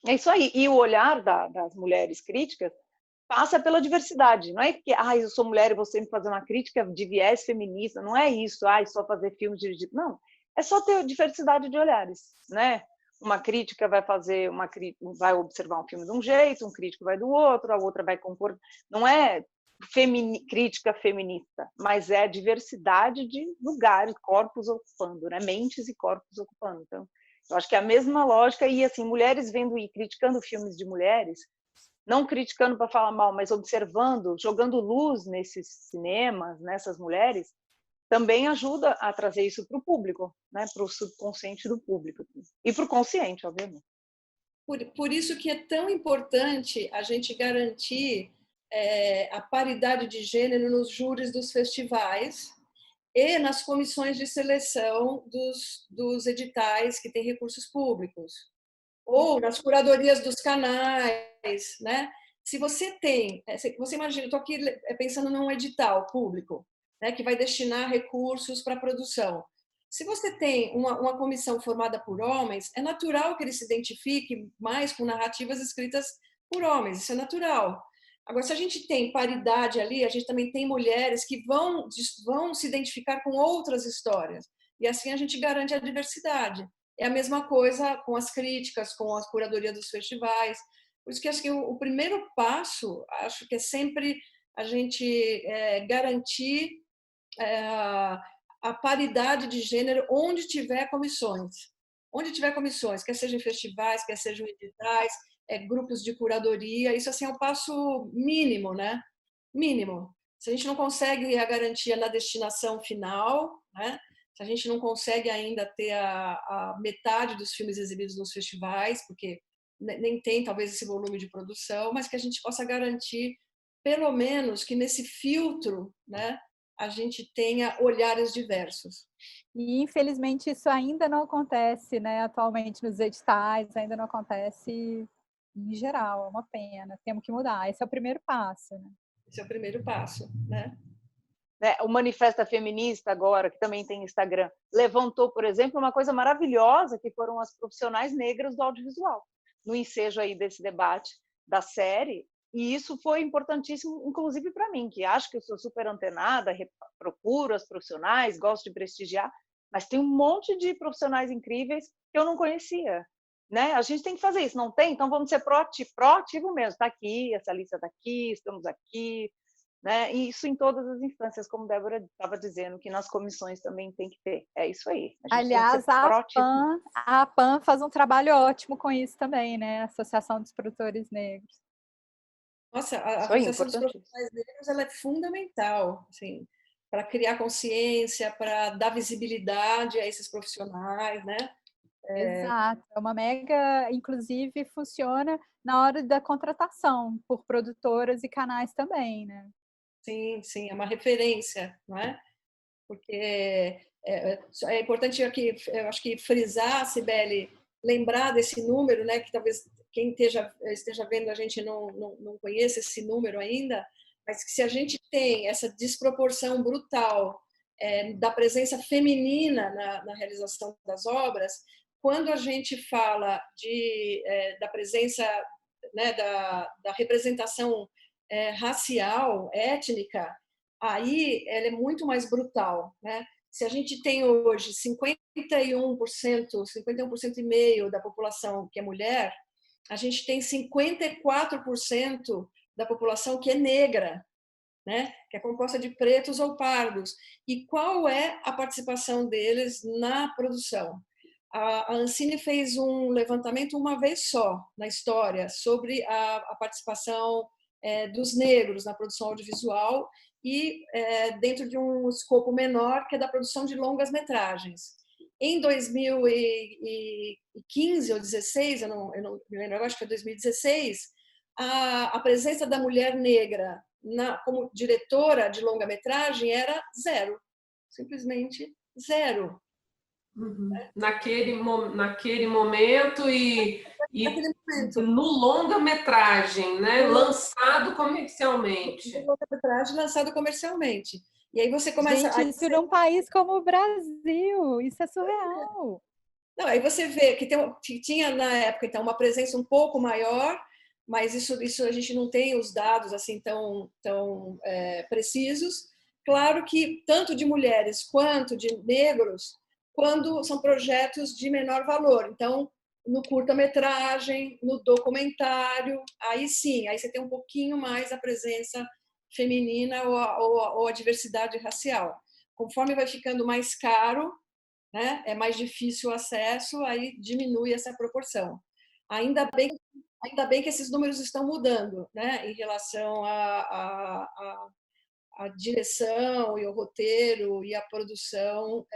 [SPEAKER 4] É isso aí, e o olhar das mulheres críticas passa pela diversidade, não é que eu sou mulher e vou sempre fazer uma crítica de viés feminista, não é isso, só fazer filmes dirigidos, não, é só ter diversidade de olhares, né? Uma crítica vai observar um filme de um jeito, um crítico vai do outro, a outra vai concordar. Não é crítica feminista, mas é diversidade de lugares, corpos ocupando, né? Mentes e corpos ocupando. Então, eu acho que é a mesma lógica, e assim, mulheres vendo e criticando filmes de mulheres, não criticando para falar mal, mas observando, jogando luz nesses cinemas, nessas mulheres, também ajuda a trazer isso para o público, né? Para o subconsciente do público. E para o consciente, obviamente.
[SPEAKER 3] Por isso que é tão importante a gente garantir a paridade de gênero nos júris dos festivais e nas comissões de seleção dos editais que têm recursos públicos, ou nas curadorias dos canais, né? Se você imagina, eu estou aqui pensando num edital público, né, que vai destinar recursos para a produção. Se você tem uma comissão formada por homens, é natural que ele se identifique mais com narrativas escritas por homens, isso é natural. Agora, se a gente tem paridade ali, a gente também tem mulheres que vão se identificar com outras histórias, e assim a gente garante a diversidade. É a mesma coisa com as críticas, com a curadoria dos festivais. Por isso que acho que o primeiro passo, acho que é sempre a gente garantir a paridade de gênero onde tiver comissões. Onde tiver comissões, quer sejam em festivais, quer sejam em editais, grupos de curadoria, isso assim é um passo mínimo, né? Mínimo. Se a gente não consegue a garantia na destinação final, né? Se a gente não consegue ainda ter a metade dos filmes exibidos nos festivais, porque nem tem talvez esse volume de produção, mas que a gente possa garantir, pelo menos, que nesse filtro, né, a gente tenha olhares diversos.
[SPEAKER 5] E, infelizmente, isso ainda não acontece, né, atualmente nos editais, ainda não acontece em geral, é uma pena, temos que mudar, esse é o primeiro passo, né?
[SPEAKER 3] Esse é o primeiro passo, né?
[SPEAKER 4] O Manifesta Feminista agora, que também tem Instagram, levantou, por exemplo, uma coisa maravilhosa, que foram as profissionais negras do audiovisual, no ensejo aí desse debate da série, e isso foi importantíssimo, inclusive para mim, que acho que eu sou super antenada, procuro as profissionais, gosto de prestigiar, mas tem um monte de profissionais incríveis que eu não conhecia, né? A gente tem que fazer isso, não tem? Então vamos ser proativo mesmo, está aqui, essa lista está aqui, estamos aqui, né? E isso em todas as instâncias, como Débora estava dizendo, que nas comissões também tem que ter. É isso aí.
[SPEAKER 5] Aliás, a PAN faz um trabalho ótimo com isso também, né? A Associação dos Produtores Negros.
[SPEAKER 3] Nossa, a Associação dos Profissionais Negros, ela é fundamental, assim, para criar consciência, para dar visibilidade a esses profissionais, né?
[SPEAKER 5] Exato, é uma mega, inclusive funciona na hora da contratação por produtoras e canais também, né?
[SPEAKER 3] Sim, sim, é uma referência, não é? Porque é importante aqui, eu acho que frisar, Cibele, lembrar desse número, né? Que talvez quem esteja vendo a gente não conheça esse número ainda, mas que se a gente tem essa desproporção brutal da presença feminina na realização das obras, quando a gente fala da presença, né, da representação racial, étnica, aí ela é muito mais brutal, né? Se a gente tem hoje 51% e meio da população que é mulher, a gente tem 54% da população que é negra, né? Que é composta de pretos ou pardos. E qual é a participação deles na produção? A Ancine fez um levantamento uma vez só na história sobre a participação dos negros na produção audiovisual e dentro de um escopo menor, que é da produção de longas metragens. Em 2015 ou 2016, eu não me lembro, eu acho que foi 2016, a presença da mulher negra como diretora de longa-metragem era zero, simplesmente zero.
[SPEAKER 2] Uhum. Naquele momento e no longa-metragem, né? Lançado comercialmente.
[SPEAKER 3] Longa-metragem lançado comercialmente. E aí você começa
[SPEAKER 5] Gente, isso num país como o Brasil, isso é surreal.
[SPEAKER 3] Não, aí você vê que tinha na época então uma presença um pouco maior, mas isso a gente não tem os dados assim tão precisos. Claro que tanto de mulheres quanto de negros, quando são projetos de menor valor. Então, no curta-metragem, no documentário, aí sim, aí você tem um pouquinho mais a presença feminina ou a diversidade racial. Conforme vai ficando mais caro, né, é mais difícil o acesso, aí diminui essa proporção. Ainda bem que esses números estão mudando, né, em relação à direção e o roteiro e a produção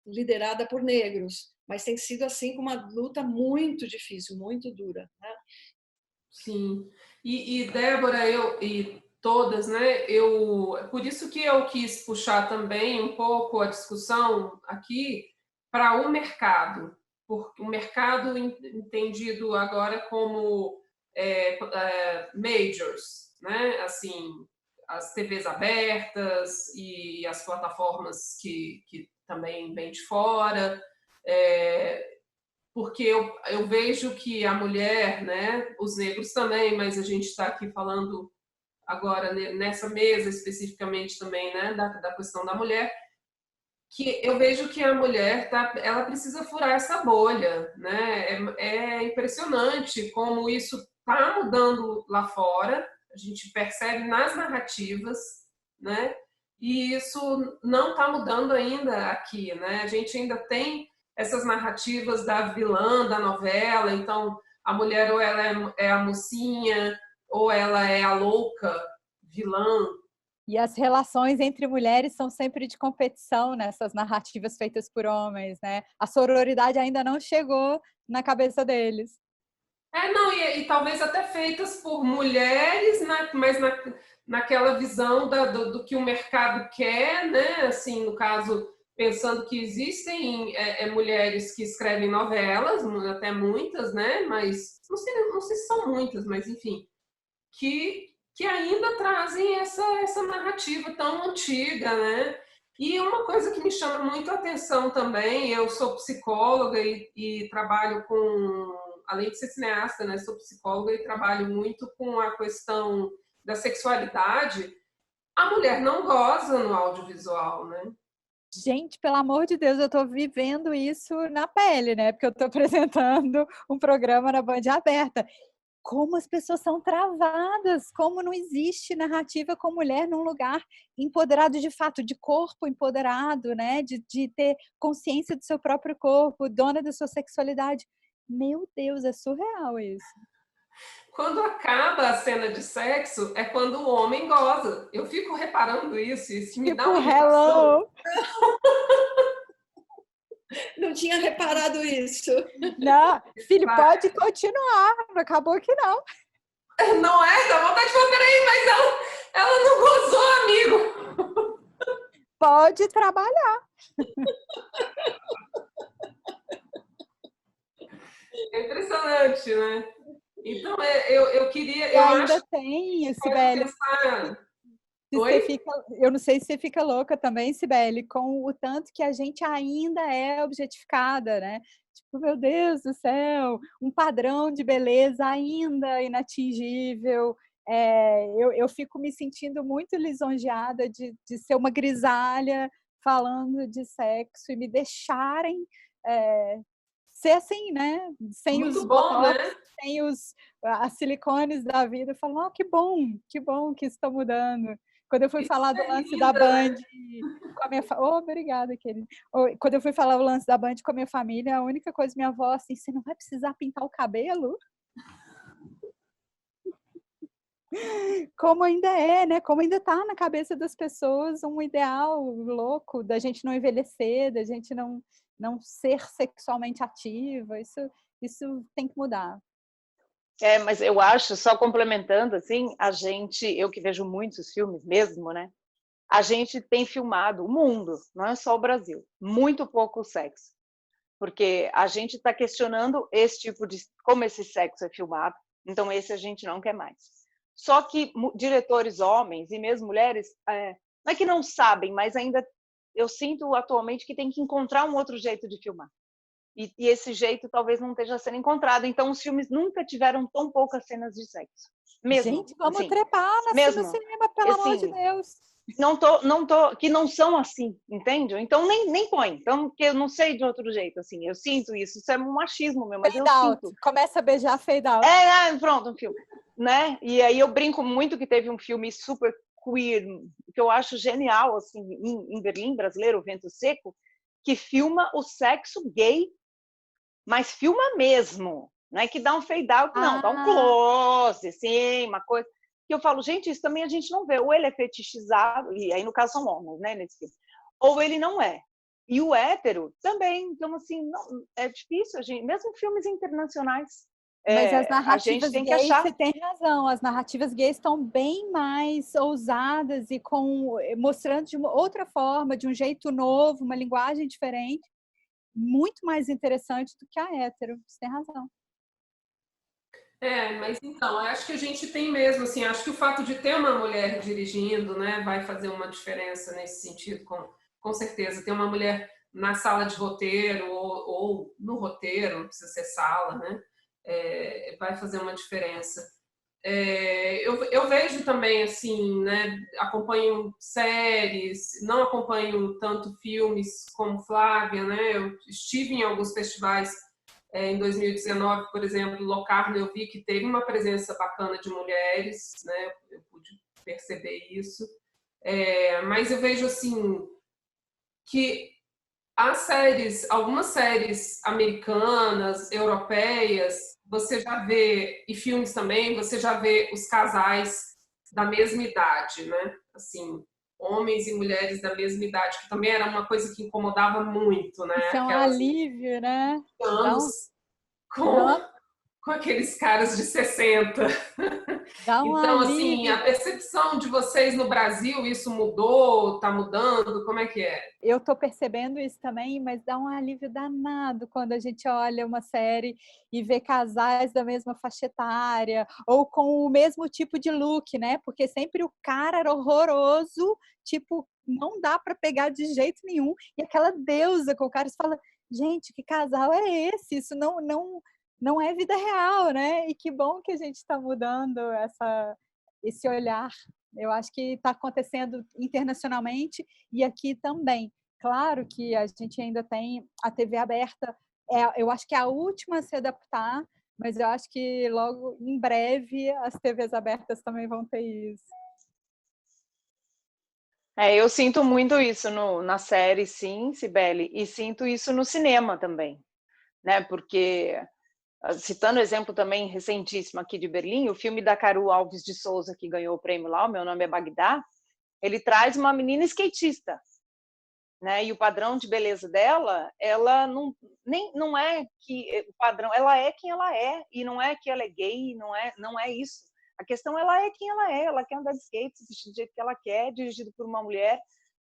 [SPEAKER 3] liderada por negros, mas tem sido assim uma luta muito difícil, muito dura, né?
[SPEAKER 2] Sim. E Débora, e todas, né? Por isso que eu quis puxar também um pouco a discussão aqui para o mercado, porque o mercado entendido agora como majors, né? Assim, as TVs abertas e as plataformas que também vêm de fora. Porque eu vejo que a mulher, né, os negros também, mas a gente está aqui falando agora nessa mesa especificamente também, né, da questão da mulher, que eu vejo que a mulher ela precisa furar essa bolha, né? É impressionante como isso está mudando lá fora, a gente percebe nas narrativas, né? E isso não está mudando ainda aqui, né? A gente ainda tem essas narrativas da vilã da novela, então a mulher ou ela é a mocinha ou ela é a louca vilã.
[SPEAKER 5] E as relações entre mulheres são sempre de competição nessas narrativas feitas por homens, né? A sororidade ainda não chegou na cabeça deles.
[SPEAKER 2] Não, e talvez até feitas por mulheres, mas naquela visão do que o mercado quer, né? Assim, no caso, pensando que existem mulheres que escrevem novelas, até muitas, né? Mas não sei se são muitas, mas enfim, que ainda trazem essa narrativa tão antiga, né? E uma coisa que me chama muito a atenção também, eu sou psicóloga e trabalho com, além de ser cineasta, né, sou psicóloga e trabalho muito com a questão da sexualidade. A mulher não goza no audiovisual, né?
[SPEAKER 5] Gente, pelo amor de Deus, eu estou vivendo isso na pele, né? Porque eu estou apresentando um programa na Band aberta. Como as pessoas são travadas, como não existe narrativa com mulher num lugar empoderado de fato, de corpo empoderado, né? De ter consciência do seu próprio corpo, dona da sua sexualidade. Meu Deus, é surreal isso.
[SPEAKER 2] Quando acaba a cena de sexo, é quando o homem goza. Eu fico reparando isso me dá
[SPEAKER 5] Tipo,
[SPEAKER 2] uma irritação.
[SPEAKER 5] hello!
[SPEAKER 3] Não tinha reparado isso.
[SPEAKER 5] Não, filho, pode continuar, acabou que não.
[SPEAKER 2] Não é? Dá vontade de falar, peraí, mas ela não gozou, amigo.
[SPEAKER 5] Pode trabalhar.
[SPEAKER 2] É impressionante, né? Então, eu queria...
[SPEAKER 5] E
[SPEAKER 2] Eu
[SPEAKER 5] ainda
[SPEAKER 2] acho
[SPEAKER 5] tem,
[SPEAKER 2] que pode
[SPEAKER 5] Sibeli,
[SPEAKER 2] pensar...
[SPEAKER 5] eu não sei se você fica louca também, Sibeli, com o tanto que a gente ainda é objetificada, né? Tipo, meu Deus do céu, um padrão de beleza ainda inatingível. Eu fico me sentindo muito lisonjeada de ser uma grisalha falando de sexo e me deixarem ser assim, né? Sem os
[SPEAKER 2] Muito bom,
[SPEAKER 5] botox,
[SPEAKER 2] né?
[SPEAKER 5] sem as silicones da vida. Eu falo, oh, que bom que isso está mudando. Quando eu fui
[SPEAKER 2] Isso
[SPEAKER 5] falar do
[SPEAKER 2] é
[SPEAKER 5] lance da
[SPEAKER 2] linda,
[SPEAKER 5] Band
[SPEAKER 2] né?
[SPEAKER 5] com a minha obrigada, querida. Quando eu fui falar o lance da Band com a minha família, a única coisa minha avó assim, você não vai precisar pintar o cabelo? Como ainda é, né? Como ainda está na cabeça das pessoas um ideal louco da gente não envelhecer, da gente não ser sexualmente ativa. Isso tem que mudar.
[SPEAKER 4] Mas eu acho, só complementando, assim, eu que vejo muitos filmes mesmo, né? A gente tem filmado o mundo, não é só o Brasil, muito pouco sexo. Porque a gente está questionando esse tipo de... como esse sexo é filmado, então esse a gente não quer mais. Só que diretores homens e mesmo mulheres, não é que não sabem, mas ainda eu sinto atualmente que tem que encontrar um outro jeito de filmar. E esse jeito talvez não esteja sendo encontrado. Então, os filmes nunca tiveram tão poucas cenas de sexo. Mesmo.
[SPEAKER 5] Gente, vamos
[SPEAKER 4] assim,
[SPEAKER 5] trepar no cinema, pelo amor de Deus.
[SPEAKER 4] Que não são assim, entende? Então, nem põe. Então, porque eu não sei de outro jeito, assim. Eu sinto isso. Isso é um machismo meu, mas
[SPEAKER 5] Fade
[SPEAKER 4] eu
[SPEAKER 5] out.
[SPEAKER 4] sinto.
[SPEAKER 5] Começa a beijar, fade out.
[SPEAKER 4] Pronto, um filme. Né? E aí eu brinco muito que teve um filme super queer, que eu acho genial, assim, em Berlim, brasileiro, O Vento Seco, que filma o sexo gay, mas filma mesmo, não é que dá um fade out, não, dá um close, assim, uma coisa que eu falo, gente, isso também a gente não vê, ou ele é fetichizado, e aí no caso são homens, né, nesse filme, ou ele não é. E o hétero também, então assim, não, é difícil, a gente, mesmo filmes internacionais,
[SPEAKER 5] mas as
[SPEAKER 4] a gente
[SPEAKER 5] narrativas
[SPEAKER 4] tem que
[SPEAKER 5] gays,
[SPEAKER 4] achar.
[SPEAKER 5] você tem razão, as narrativas gays estão bem mais ousadas e mostrando de uma outra forma, de um jeito novo, uma linguagem diferente, muito mais interessante do que a hétero, você tem razão.
[SPEAKER 2] Mas então, acho que a gente tem mesmo, assim, acho que o fato de ter uma mulher dirigindo, né, vai fazer uma diferença nesse sentido, com certeza. Ter uma mulher na sala de roteiro ou no roteiro, não precisa ser sala, né, vai fazer uma diferença. Eu vejo também, assim, né, acompanho séries, não acompanho tanto filmes como Flávia, né, eu estive em alguns festivais em 2019, por exemplo, Locarno, eu vi que teve uma presença bacana de mulheres, né? Eu pude perceber isso. Mas eu vejo assim que algumas séries americanas, europeias, você já vê, e filmes também, você já vê os casais da mesma idade, né? Assim, homens e mulheres da mesma idade, que também era uma coisa que incomodava muito, né?
[SPEAKER 5] Isso é um
[SPEAKER 2] Aquelas
[SPEAKER 5] alívio, né?
[SPEAKER 2] anos com com aqueles caras de 60.
[SPEAKER 5] Dá um
[SPEAKER 2] Então, assim,
[SPEAKER 5] alívio.
[SPEAKER 2] a percepção de vocês no Brasil, isso mudou? Está mudando? Como é que é?
[SPEAKER 5] Eu estou percebendo isso também, mas dá um alívio danado quando a gente olha uma série e vê casais da mesma faixa etária ou com o mesmo tipo de look, né? Porque sempre o cara era horroroso, tipo, não dá para pegar de jeito nenhum. E aquela deusa com o cara, você fala, gente, que casal é esse? Isso não é vida real, né? E que bom que a gente está mudando esse olhar. Eu acho que está acontecendo internacionalmente e aqui também. Claro que a gente ainda tem a TV aberta, eu acho que é a última a se adaptar, mas eu acho que logo, em breve, as TVs abertas também vão ter isso.
[SPEAKER 4] Eu sinto muito isso na série, sim, Cibele, e sinto isso no cinema também, né? Porque, citando o exemplo também recentíssimo aqui de Berlim, o filme da Caru Alves de Souza, que ganhou o prêmio lá, O Meu Nome é Bagdá, ele traz uma menina skatista, né? E o padrão de beleza dela, ela não é que o padrão, ela é quem ela é, e não é que ela é gay, não é isso. A questão, ela é quem ela quer andar de skate, se vestir do jeito que ela quer, dirigido por uma mulher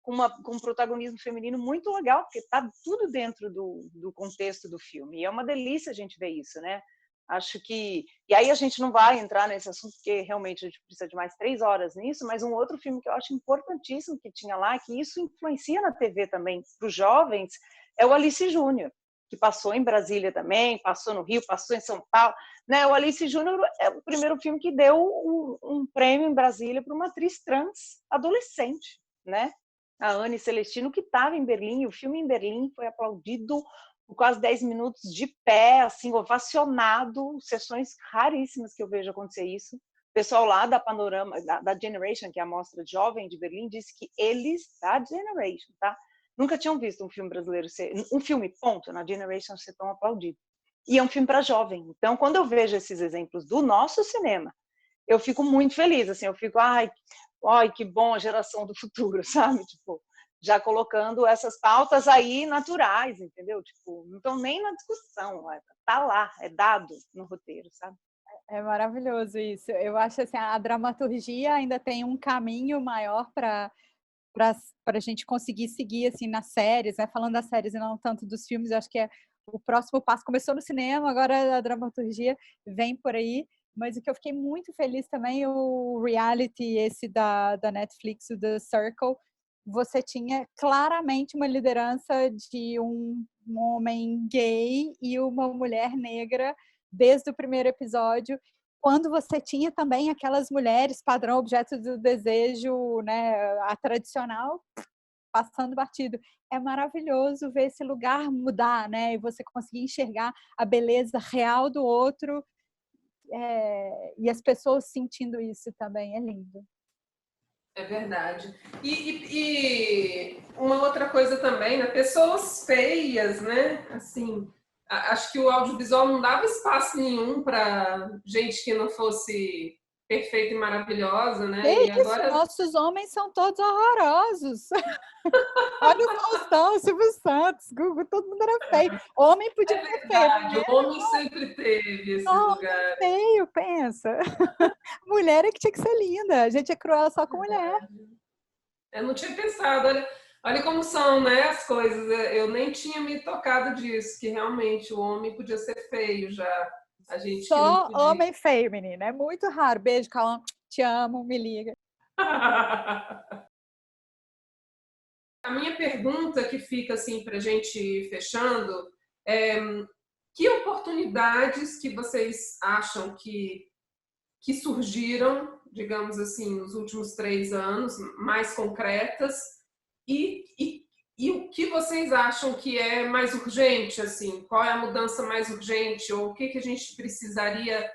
[SPEAKER 4] com um protagonismo feminino muito legal, porque está tudo dentro do contexto do filme. E é uma delícia a gente ver isso, né? Acho que... E aí a gente não vai entrar nesse assunto, porque realmente a gente precisa de mais 3 horas nisso, mas um outro filme que eu acho importantíssimo que tinha lá, que isso influencia na TV também, para os jovens, é o Alice Júnior, que passou em Brasília também, passou no Rio, passou em São Paulo. Né? O Alice Júnior é o primeiro filme que deu um prêmio em Brasília para uma atriz trans adolescente, né? A Anne Celestino, que estava em Berlim, o filme em Berlim foi aplaudido por quase 10 minutos de pé, assim, ovacionado, sessões raríssimas que eu vejo acontecer isso. O pessoal lá da Panorama, da Generation, que é a mostra jovem de Berlim, disse que eles, da Generation, tá? Nunca tinham visto um filme brasileiro um filme, ponto, na Generation ser tão aplaudido. E é um filme para jovem. Então, quando eu vejo esses exemplos do nosso cinema, eu fico muito feliz, assim, eu fico, ai, que bom a geração do futuro, sabe? Tipo, já colocando essas pautas aí naturais, entendeu? Tipo, não estão nem na discussão, tá lá, é dado no roteiro, sabe?
[SPEAKER 5] É maravilhoso isso. Eu acho assim, a dramaturgia ainda tem um caminho maior para a gente conseguir seguir assim nas séries, né? Falando das séries e não tanto dos filmes, eu acho que é o próximo passo. Começou no cinema, agora a dramaturgia vem por aí. Mas o que eu fiquei muito feliz também, o reality esse da Netflix, o The Circle, você tinha claramente uma liderança de um homem gay e uma mulher negra desde o primeiro episódio, quando você tinha também aquelas mulheres padrão objeto do desejo, né, a tradicional, passando batido. É maravilhoso ver esse lugar mudar, né, e você conseguir enxergar a beleza real do outro, e as pessoas sentindo isso também, é lindo.
[SPEAKER 2] É verdade. E uma outra coisa também, né? Pessoas feias, né? Assim, acho que o audiovisual não dava espaço nenhum para gente que não fosse perfeita e maravilhosa, né?
[SPEAKER 5] É
[SPEAKER 2] E
[SPEAKER 5] isso,
[SPEAKER 2] agora
[SPEAKER 5] nossos homens são todos horrorosos. Olha o Faustão, o Silvio Santos, Gugu, todo mundo era feio. Homem podia
[SPEAKER 2] é
[SPEAKER 5] ser feio,
[SPEAKER 2] verdade, o homem sempre teve esse
[SPEAKER 5] não,
[SPEAKER 2] lugar.
[SPEAKER 5] feio, pensa. Mulher é que tinha que ser linda, a gente é cruel só com mulher.
[SPEAKER 2] Eu não tinha pensado, olha como são, né, as coisas. Eu nem tinha me tocado disso, que realmente o homem podia ser feio já. A gente que não
[SPEAKER 5] Só
[SPEAKER 2] podia.
[SPEAKER 5] homem feio, menina, é muito raro. Beijo, Cauã, te amo, me liga.
[SPEAKER 2] A minha pergunta que fica assim para a gente ir fechando é que oportunidades que vocês acham que surgiram, digamos assim, nos últimos 3 anos, mais concretas, e o que vocês acham que é mais urgente, assim, qual é a mudança mais urgente, ou o que a gente precisaria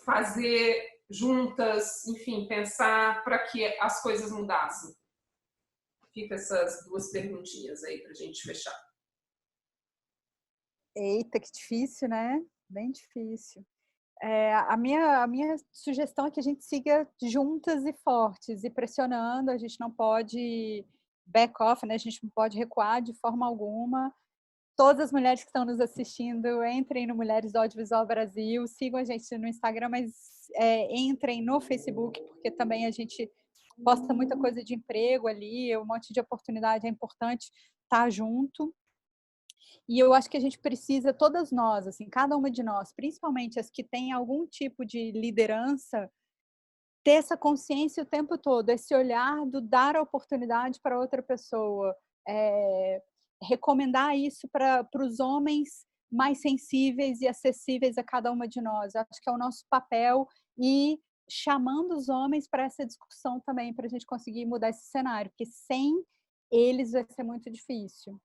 [SPEAKER 2] fazer juntas, enfim, pensar para que as coisas mudassem? Fica essas 2 perguntinhas aí para a gente fechar.
[SPEAKER 5] Eita, que difícil, né? Bem difícil. A minha sugestão é que a gente siga juntas e fortes e pressionando, a gente não pode back off, né? A gente não pode recuar de forma alguma. todas as mulheres que estão nos assistindo, entrem no Mulheres do Audiovisual Brasil, sigam a gente no Instagram, mas entrem no Facebook, porque também a gente posta muita coisa de emprego ali, um monte de oportunidade, é importante estar junto. E eu acho que a gente precisa, todas nós, assim, cada uma de nós, principalmente as que têm algum tipo de liderança, ter essa consciência o tempo todo, esse olhar do dar a oportunidade para outra pessoa, recomendar isso para os homens mais sensíveis e acessíveis a cada uma de nós. Acho que é o nosso papel e chamando os homens para essa discussão também, para a gente conseguir mudar esse cenário, porque sem eles vai ser muito difícil.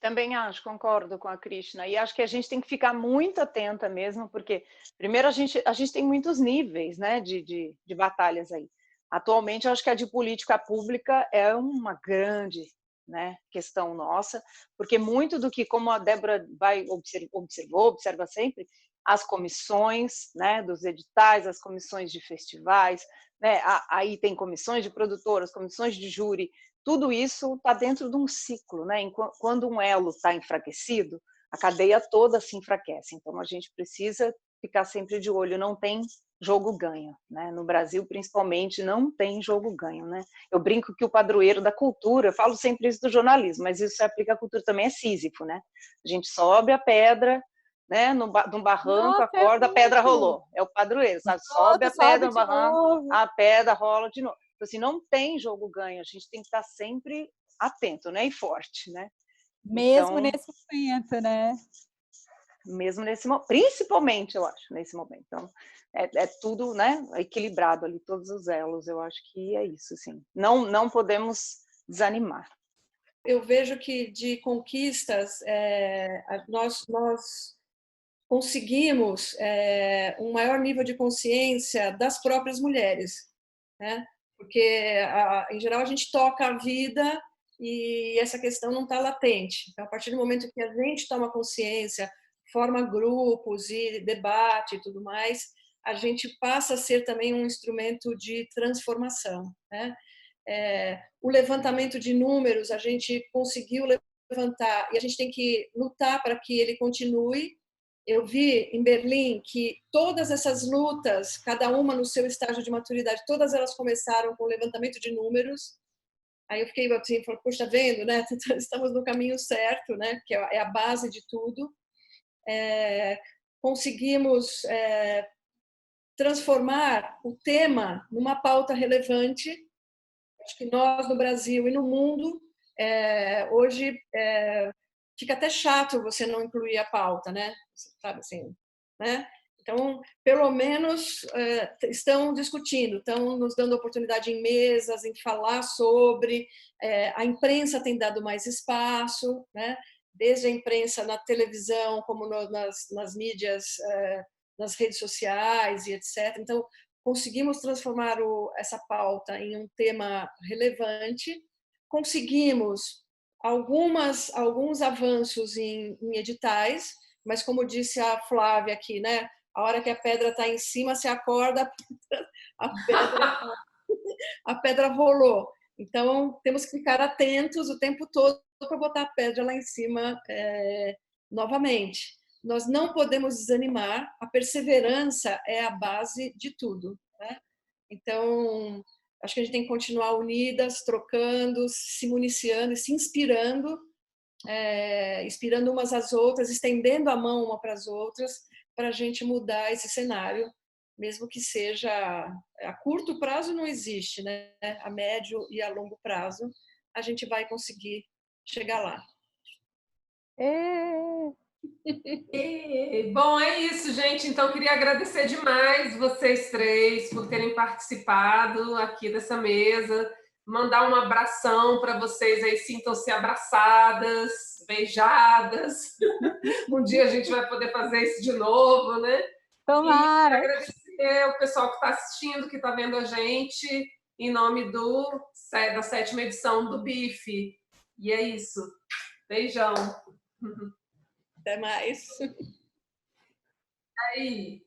[SPEAKER 4] Também acho, concordo com a Krishna. E acho que a gente tem que ficar muito atenta mesmo, porque, primeiro, a gente tem muitos níveis, né, de batalhas aí. Atualmente, eu acho que a de política pública é uma grande, né, questão nossa, porque muito do que, como a Débora observa sempre, as comissões, né, dos editais, as comissões de festivais, né, aí tem comissões de produtoras, comissões de júri, tudo isso está dentro de um ciclo, né? Quando um elo está enfraquecido, a cadeia toda se enfraquece. Então, a gente precisa ficar sempre de olho, não tem jogo ganho, né? No Brasil, principalmente, não tem jogo ganho, né? Eu brinco que o padroeiro da cultura, eu falo sempre isso do jornalismo, mas isso se aplica à cultura também, é Sísifo, né? A gente sobe a pedra, né? Num barranco, acorda, a pedra rolou. É o padroeiro, sabe? Sobe a pedra no barranco, a pedra rola de novo. Então, assim, não tem jogo ganho, a gente tem que estar sempre atento, né? E forte, né?
[SPEAKER 5] Mesmo
[SPEAKER 4] então,
[SPEAKER 5] nesse momento, né?
[SPEAKER 4] Mesmo nesse momento, principalmente, eu acho, nesse momento. Então, é tudo, né, equilibrado ali, todos os elos, eu acho que é isso, assim. Não podemos desanimar.
[SPEAKER 3] Eu vejo que de conquistas, nós conseguimos um maior nível de consciência das próprias mulheres, né? Porque, em geral, a gente toca a vida e essa questão não está latente. Então, a partir do momento que a gente toma consciência, forma grupos e debate e tudo mais, a gente passa a ser também um instrumento de transformação, né? O levantamento de números, a gente conseguiu levantar e a gente tem que lutar para que ele continue. Eu vi em Berlim que todas essas lutas, cada uma no seu estágio de maturidade, todas elas começaram com o levantamento de números. Aí eu fiquei assim, puxa, vendo, né? Estamos no caminho certo, né? Que é a base de tudo. Conseguimos transformar o tema numa pauta relevante. Acho que nós, no Brasil e no mundo, hoje fica até chato você não incluir a pauta, né? Sabe assim, né? Então, pelo menos estão discutindo, estão nos dando oportunidade em mesas, em falar sobre. A imprensa tem dado mais espaço, né? Desde a imprensa na televisão, como nas mídias, nas redes sociais e etc. Então, conseguimos transformar essa pauta em um tema relevante, conseguimos alguns avanços em editais, mas como disse a Flávia aqui, né? A hora que a pedra está em cima, se acorda, a pedra rolou. Então, temos que ficar atentos o tempo todo para botar a pedra lá em cima novamente. Nós não podemos desanimar, a perseverança é a base de tudo, né? Então, acho que a gente tem que continuar unidas, trocando, se municiando e se inspirando, inspirando umas às outras, estendendo a mão uma para as outras, para a gente mudar esse cenário, mesmo que seja a curto prazo não existe, né? A médio e a longo prazo a gente vai conseguir chegar lá.
[SPEAKER 2] Bom, é isso, gente. Então, queria agradecer demais vocês três por terem participado aqui dessa mesa. Mandar um abração para vocês aí, sintam-se abraçadas, beijadas. Um dia a gente vai poder fazer isso de novo, né?
[SPEAKER 5] Tomara!
[SPEAKER 2] E agradecer o pessoal que está assistindo, que está vendo a gente, em nome da 7ª edição do BIF. E é isso. Beijão.
[SPEAKER 3] Até mais.
[SPEAKER 2] Aí.